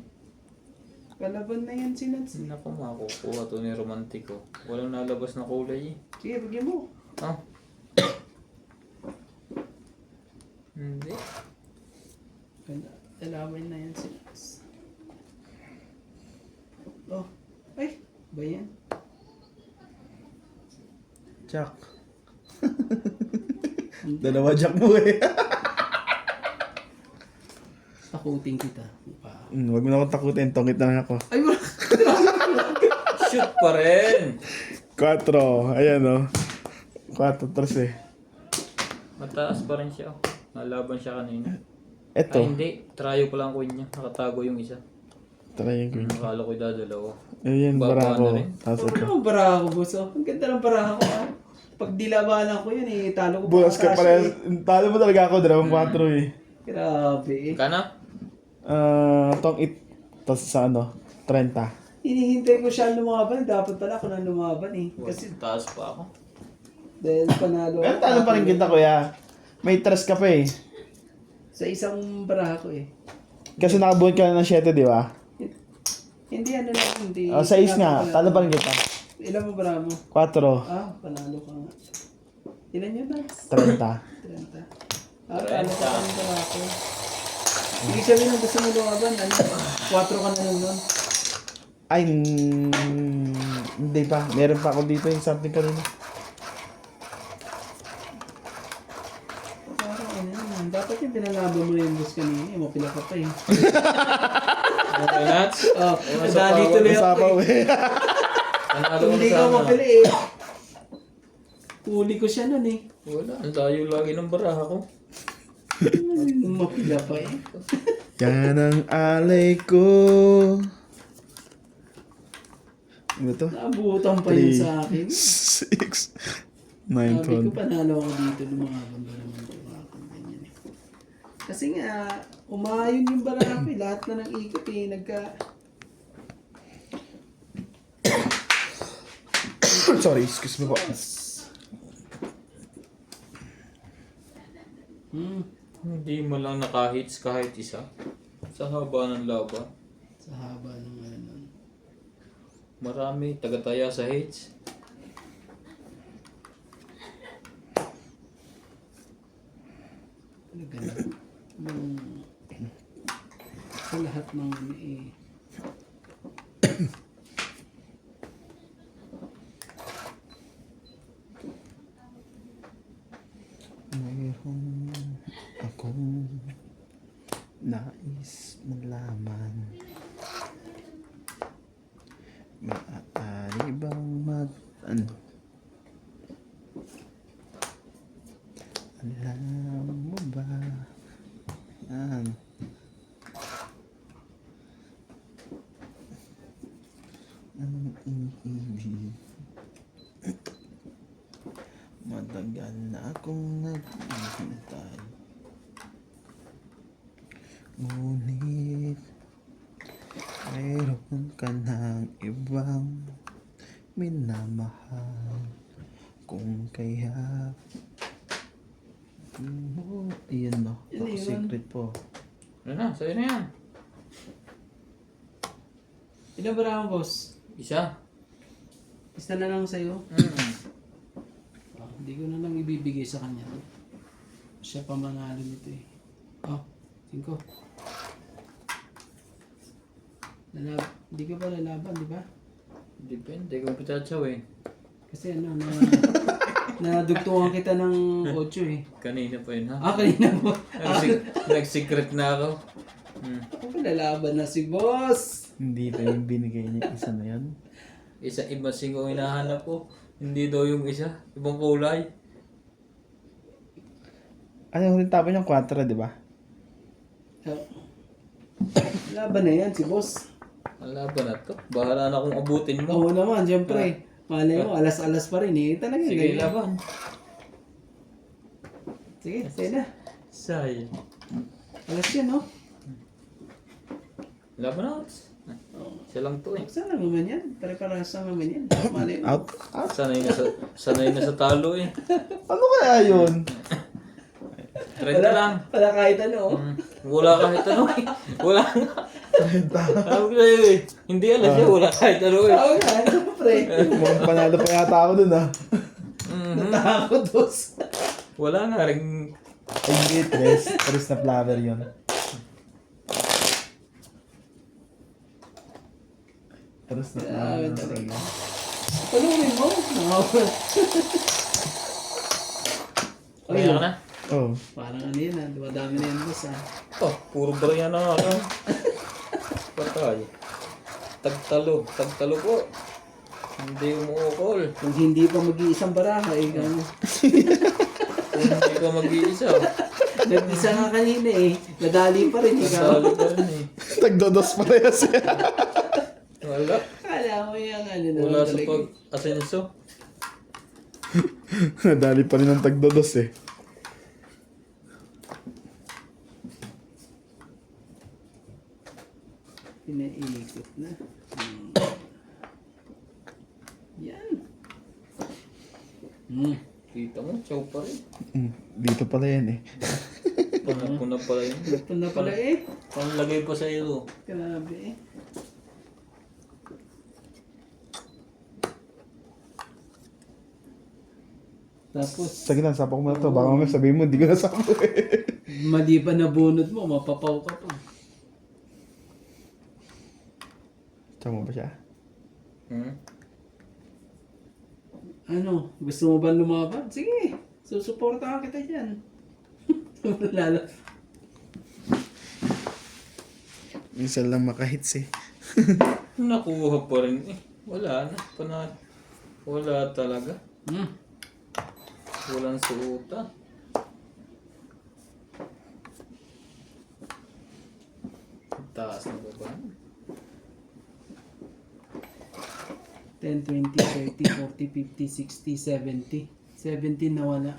Kalaban na yan si Nats. Hindi na ko makukuha to ni Romantiko. Walang nalabas na kulay eh. Sige, bigyan mo. Ah. Hindi. Lalaban na yan si Max. Oh, ay, ba yan? Jack. Dalawa Jack mo eh. Takutin kita. Huwag mo na akong takutin. Tongit na lang ako. Ay, wala. Shoot pa rin. 4. Ayan o. 4, 3 eh. Mataas pa rin siya. Nalaban siya kanina. Eto. Ay hindi. Tryo pa lang ko niya. Nakatago yung isa. Try yung Akala ko dadalawa. Ayan, Baba bara ko. na rin. Tapos ito. Ano ang baraha ko, boss? Oh? Ang ganda ng baraha ko. Ah. Pag dilabanan ko yun, eh, talo ko Bulas ka Kasha, pala. eh. Talo mo talaga ako. 2, 4 eh. Grabe eh. Kana? Tong it. Tapos sa ano? 30. Hinihintay ko siya lumaban. Dapat pala ako nang lumaban eh. Kasi Kasi taas pa ako. dahil panalo Pero talo pa rin kita kuya. May trust ka pa eh. sa isang baraha ko eh. Kasi nakabuhat ka na ng 7, di ba? Hindi ano lang, hindi. 6 nga. Talo pa rin kita. Ilan mo baraha mo? 4. Ah, panalo ka nga. Ilan yun, Max? 30. 30. Ah, talo ka ng baraha ko. Ibig sabihin ng gusto mo lumaban, ano? 4 ka na lang nun. Ay, hindi pa. Meron pa ako dito yung something kanina. Parang ano yun. Dapat yung pinalaban mo na yung boss kanina. Yung mapila ka pa eh. Okay, Nats? Oh, Nasa nadali power. tuloy ako Usapaw eh. eh. Nanalo Kung ko hindi ka sana. mapila eh. Huli ko siya nun eh. Wala. Ang layo lagi ng baraha ko. Mapila pa eh. Yan ang alay ko. Ano to? Naabutan pa yun 3, sa akin. 6, 9, Sabi ko 12. panalo ako dito. Lumaban ba naman ito? Ganyan eh. Kasi nga, umayon yung baraha ko eh. Lahat na ng ikot eh. Sorry, excuse me po. Hindi mo lang nakahits kahit isa. Sa haba ng laban. Sa haba ng ano. Marami. Tagataya sa hits. Talaga na. Sa lahat ng ano eh. Mayroon akong nais malaman. Maaari bang ano? Alam mo ba? Yan. Anong ibig? Matagal na akong naghihintay. Ngunit mayroon ka ng ibang minamahal. Kung kaya mo, iyan no, Ano yun? secret po. Ano na? Sa'yo na yan. Ilan baraha mo, boss? Isa. Isa na lang sa'yo. Ah, hindi ko na lang ibibigay sa kanya. Siya pa manalo nito eh. Oh, 5. Hindi ka pa lalaban, di ba? Depende kung pitatsaw eh. Kasi ano, nadugtungan kita ng 8 eh. Kanina pa yun ha. Ah, kanina mo. Nag-secret na ako. Ako pa lalaban na si boss. Hindi pa yung binigay niya, isa na yan. Isa iba singo hinahanap ko. Hindi daw yung isa. Ibang kulay. Ano yung huling tapo niyang 4, di ba? Laban na yan si boss. Ang laban na to. Bahala na akong abutin mo. Oo naman, siyempre. Malay mo, alas-alas pa rin eh. Talaga Sige, ganyan. laban. Sige, sige na. Say. Alas yan, no? Laban na. Siya lang to eh. Saan lang naman yan? Pare-parehas lang naman yan. Malay mo. Out? Out? Sanay na sa talo eh. Ano kaya yun? Trend na lang. Wala kahit ano, oh. Wala kahit ano eh. Wala nga. Sabi ko sa'yo eh. Hindi alas siya. Wala kahit ano eh. Oo nga, siyempre. Mukhang panalo pa yata ako dun ah. Natakot, boss. Wala nga rin. Ay hindi, tres na flower yun. Aras na Grabe na talaga. Panunin mo. Nakawala. Kaya ka na? Oh. Parang ano yun ah. Dumadami na yan boss ah. Oh, puro barya na ano. Patay. Tagtalo po. Hindi umuukol. Kung hindi pa mag-iisang baraha eh. Ano. Hindi ko mag-iisa. Nag-isa nga kanina eh. Nadali pa rin ikaw. Tagtalo pa rin eh. Tagdodos parehas siya. Wala. Kala mo yan ano Wala naman sa talaga. pag-asenso. Nadali pa rin ang tagdodos eh. Pinaiikot na. Yan. Kita mo, chow pa rin. Dito pala yan eh. Puna pala yun. Ito na pala eh. Panlagay pa sa iyo. Grabe eh. Tapos, Sige lang, sapo ko muna to. Baka mamaya sabihin mo, hindi ko nasapo eh. madi pa nabunot mo, mapapaw ka pa. Tama ba siya? Hmm? Ano, gusto mo ba lumaban? Sige, susuporta ka kita dyan. Lalo. Minsan lang makahits eh. Nakuha pa rin eh. Wala na. Wala talaga. Walang suutan. Taas na ba ba? 10, 20, 30, 40, 50, 60, 70. 17 na wala.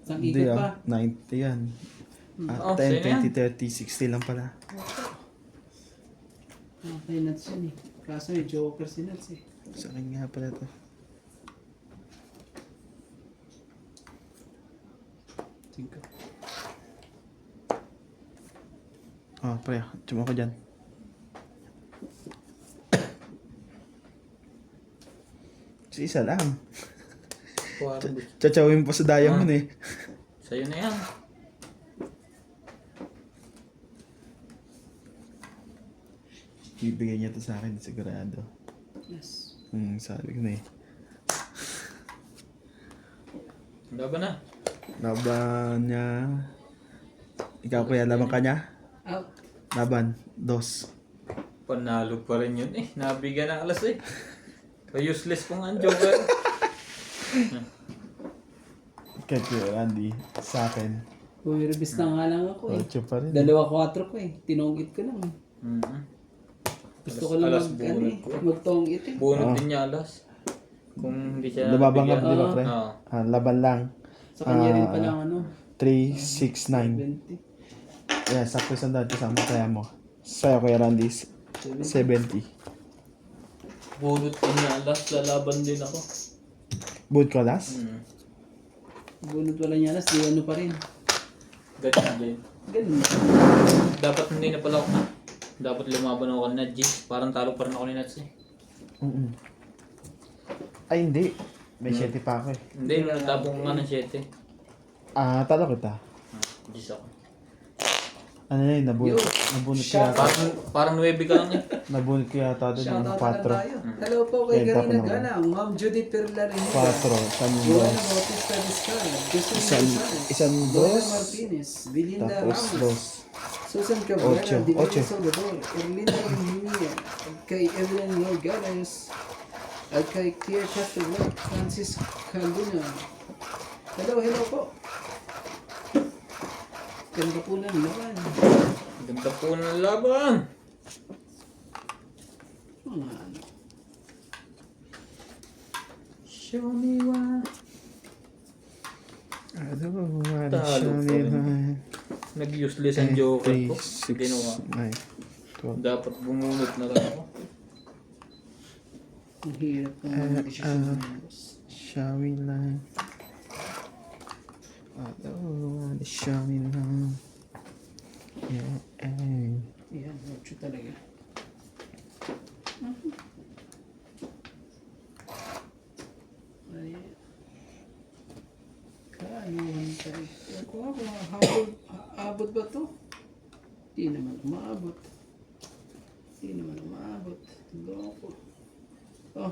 Isang Hindi ikot pa. 90 yan. Oh, 10, sa'yo 20, 30, 60 lang pala. Okay, nuts yun eh. Kaso may joker si nuts eh. Sa akin nga pala to. Cinco. Oh, pre, tsuma ko dyan. Isa lang. Parang Tsachawin pa sa diamond eh. sa'yo na yan. Bibigay niya to sa akin, sigurado. Yes. Sabi ko na eh. Laban na. Laban niya. Ikaw kuya, laban ka niya? Out. Laban. Dos. Panalo pa rin yun eh. Nabigyan ng alas eh. Useless kung ang joker. Kaya kuya Randy, sa akin. Uy, rebis na nga lang ako eh. 8 pa rin. 2-4 ko eh. Tinonggit ko lang eh. Gusto ko lang Alas mag-ano eh. bunot ko. Magtonggit eh. Bunot din niya alas. Kung hindi siya Lumabang ka, nabigyan. di ba pre? Oo. Laban lang. Sa kanya rin pala ang ano. 3, 6, 9. 20. Yeah, sakto sa dati kasama kaya mo. Sa'yo kuya Randy, 70. Bunot din niya alas. Lalaban din ako. Boot ko last? Bunot wala niya alas. Di ano pa rin. Ganyan din. Ganun. Dapat hindi na pala ako. Dapat lumaban ako kanina, G. Parang talo pa rin ako ni Nats eh. Ay hindi. May 7 pa ako eh. Hindi, natapong ko nga ng 7. Talo kita. Gis ako. Ano yun, nabunot ko yata. Parang 9 ka lang eh. Nabunot ko yata doon ng Shoutout na lang 4. tayo. Hello po kay Ayun, Karina tapon ako. Galang, Ma'am Judith Perlarin. 4. Saan yung Joanna dos? Bautista Vizcarra, Justin Isang Gonzalez, dos. Donna Martinez, Belinda Tapos Ramos, dos. Susan Cabrera, Ocho. Divina Salvador, Erlinda Rimia, kay Evelyn Morgales, at kay Kier Castro, Francis Calduna. Hello po. Ganda po ng laban. Ganda po ng laban. Mga ano. Show me what. I don't wanna Talo show pa me rin. mine. Nag-useless ang joker 3, ko. 6, Ginawa. 9, 12. Dapat bumunot na lang ako. Ang hirap ng mga desisyon ng boss. Show me line. I don't wanna show me line. Yeah, eh. Yan, ocho talaga. Ay. Kanuhan tayo. Ako abot ba to? Di naman umaabot. Loko. Oh,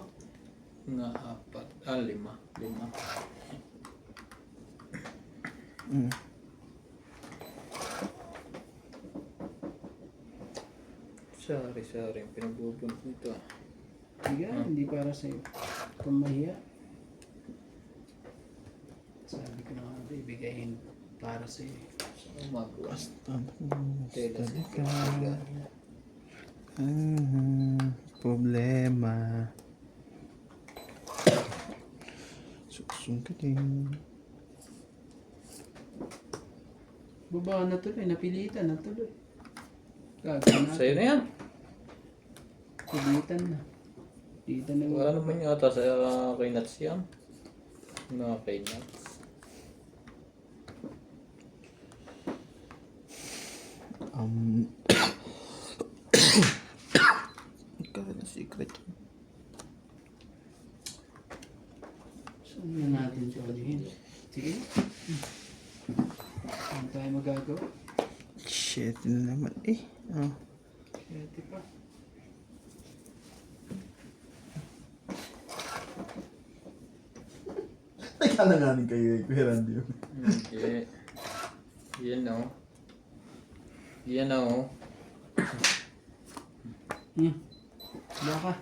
Nga apat. Lima. Lima. Mm. Sorry. Pinagbubunot nito. sige, hindi para sa'yo. Kung mahiya. Sabi ko na nga, ibigayin para sa'yo. Magawa. Study ka. Problema. Susungkitin. Baba na tuloy, napilitan na tuloy. Gagawin natin. Sa'yo na yan. Pilitan na. Pilitan na. Wala naman yata sa kay Nuts yan. Mga kay Nuts. Ikaw na secret. Saan na natin ito alihin? Sige. Ano tayo magagawa? Shit na naman eh. Oh. Kaya pa. Nagkalanganin kayo eh, Kuya Randy. Hindi. Yan o. Yan o. Baka.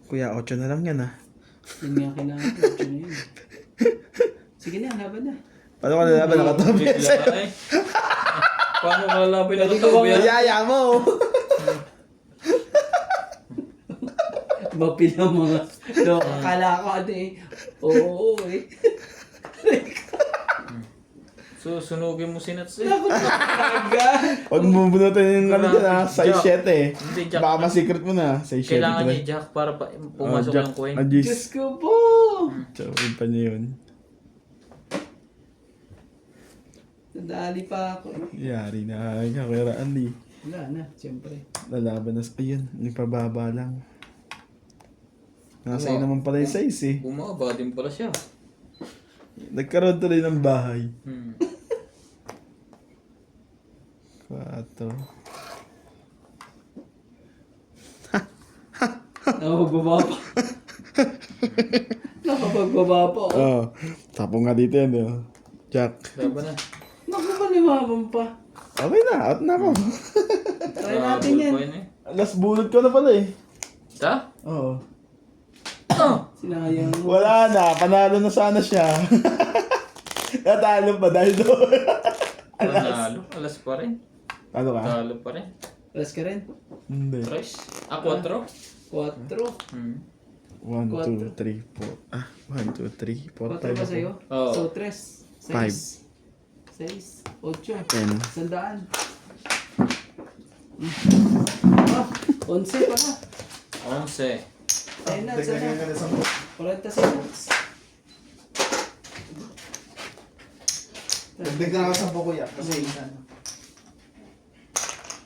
Kuya, 8 na lang yan ah. Yun nga kailangan ko. Ito na yun. Sige na, laban na. Paano ka nalaban? Nakatabi Bigla sa'yo. eh. Paano ka lalapin na ito? Yaya mo! Mapil ang mga. No, akala ko ano eh. Oo eh. Sunugin mo si Nuts eh. Huwag mo bunutin yung ano dyan ah. Size 7 eh. Hindi, Jack. Baka ma-secret mo na. Size 7 Kailangan niya i-jack para pumasok yung coin. Diyos ko po! Tsawin pa niya yun. Nadali pa ako. Yari na ka, Kuya Randy. Wala na, siyempre. Lalaban na sa... Ayun, yung pababa lang. Nasa naman pala yung size eh. Bumaba din pala siya. Nagkaroon tuloy ng bahay. 4. Nakapagbaba pa. Nakapagbaba pa ako. Oh, tapong nga dito yan. Oh. Jack. Laban na. Nakapanimaban pa. Okay na, out na ako. Try natin yan. Coin eh. Last bullet ko na pala eh. Ta? Oo. Sinayang mo. Wala na, panalo na sana siya. Natalo pa dahil doon. Panalo. Alas pa rin. Ano ka? Talo pa rin. Alas ka rin. Hindi. 3. 4. 4. 1, 2, 3, 4. Ah, 1, 2, 3, 4, 4 ba sa'yo? Oo. So, 3. 6. 8. 10. Sandaan. Ah, 11 pala. 11. Ayun na, sana. 40 seconds. Dagdagan ako sa kuya kasi isa na.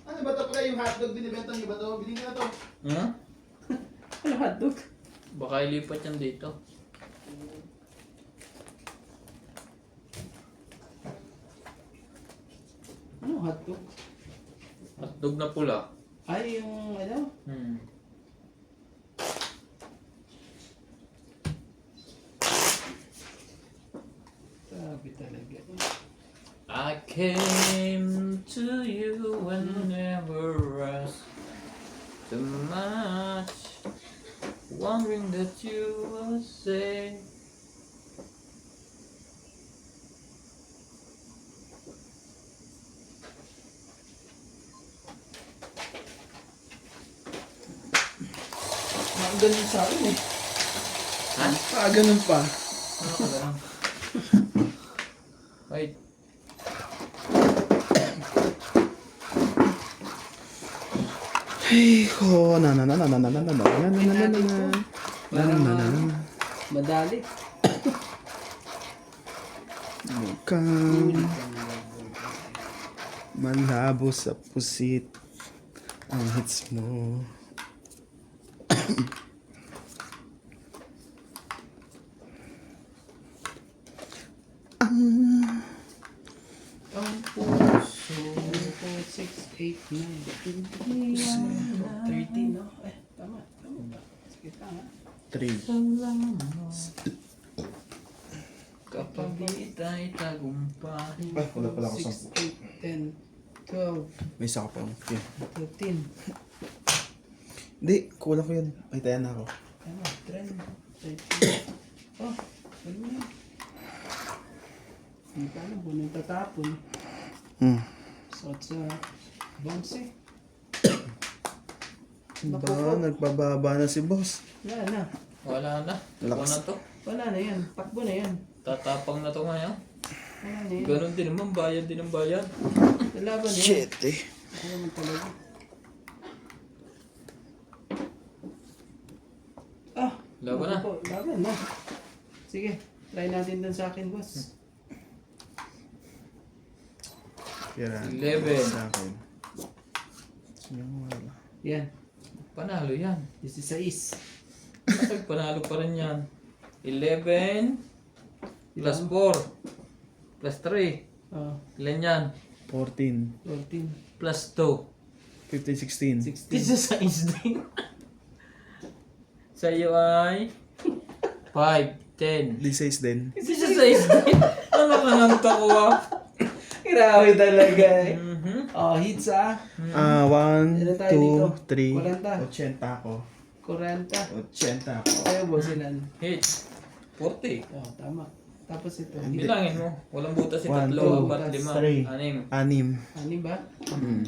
Ano ba ito pala yung hotdog binibenta niyo ba ito? Bilhin ka na ito. Ano hotdog? Baka ilipat yan dito. Ano hotdog? Hotdog na pula. Ay, yung ano? Sabi talaga. I came to you whenever I was too much, wondering that you would say. Ang ganun sa akin eh. Ha? Ganun pa. Ano ka lang? Wait. Ay, ko, na na na na na na na na na na na na na na na na. Madali. Mukhang malabo sa pusit ang hits mo. Ang 8, 9, 13, no? Tama ba? Sige, tama. 3. Kapag di tayo tagumpay. Ay, wala pala ako 6, 8, 10, 12, May isa ka pa. Okay. 13. Hindi, kulang ko yun. Ay, tayo na ako. Tama, 13. Oh, ano yan? Hindi pa alam kung nang tatapon. Suot sa bounce eh. Ba, nagbababa na si boss. Wala na. Wala na. Wala na to. Wala na yan. Takbo na yan. Tatapang na to ngayon. Wala na yan. Ganon din naman, bayad din ang bayad. Lalaban yan. Shit eh. Ano naman talaga. Ah! Laban na. naku po, laban na. Sige, try natin dun sa akin, boss. Kaya 11. sa akin. Yung wala. Yan. Panalo yan. 16. Kapag panalo pa rin yan. 11 plus 4 plus 3. Oh, Ilan yan? 14. 14. Plus 2. 15, 16. 16. Isa sa din. Sa iyo ay 5, 10. Di 6 din. Isa sa din. Ang nakananta ko ah. Grabe talaga eh. Mhm. Oh, hits ah. 1, Ilan tayo dito? 2, 40. 3. 80 ako. 40. 80 ako. Kaya boss ilan? Hit. 40. Oh, tama. Tapos ito. Bilangin mo. Walang butas si 1, 3, 2, 4, 5, 3. 6. 6. Ano ba? Hmm.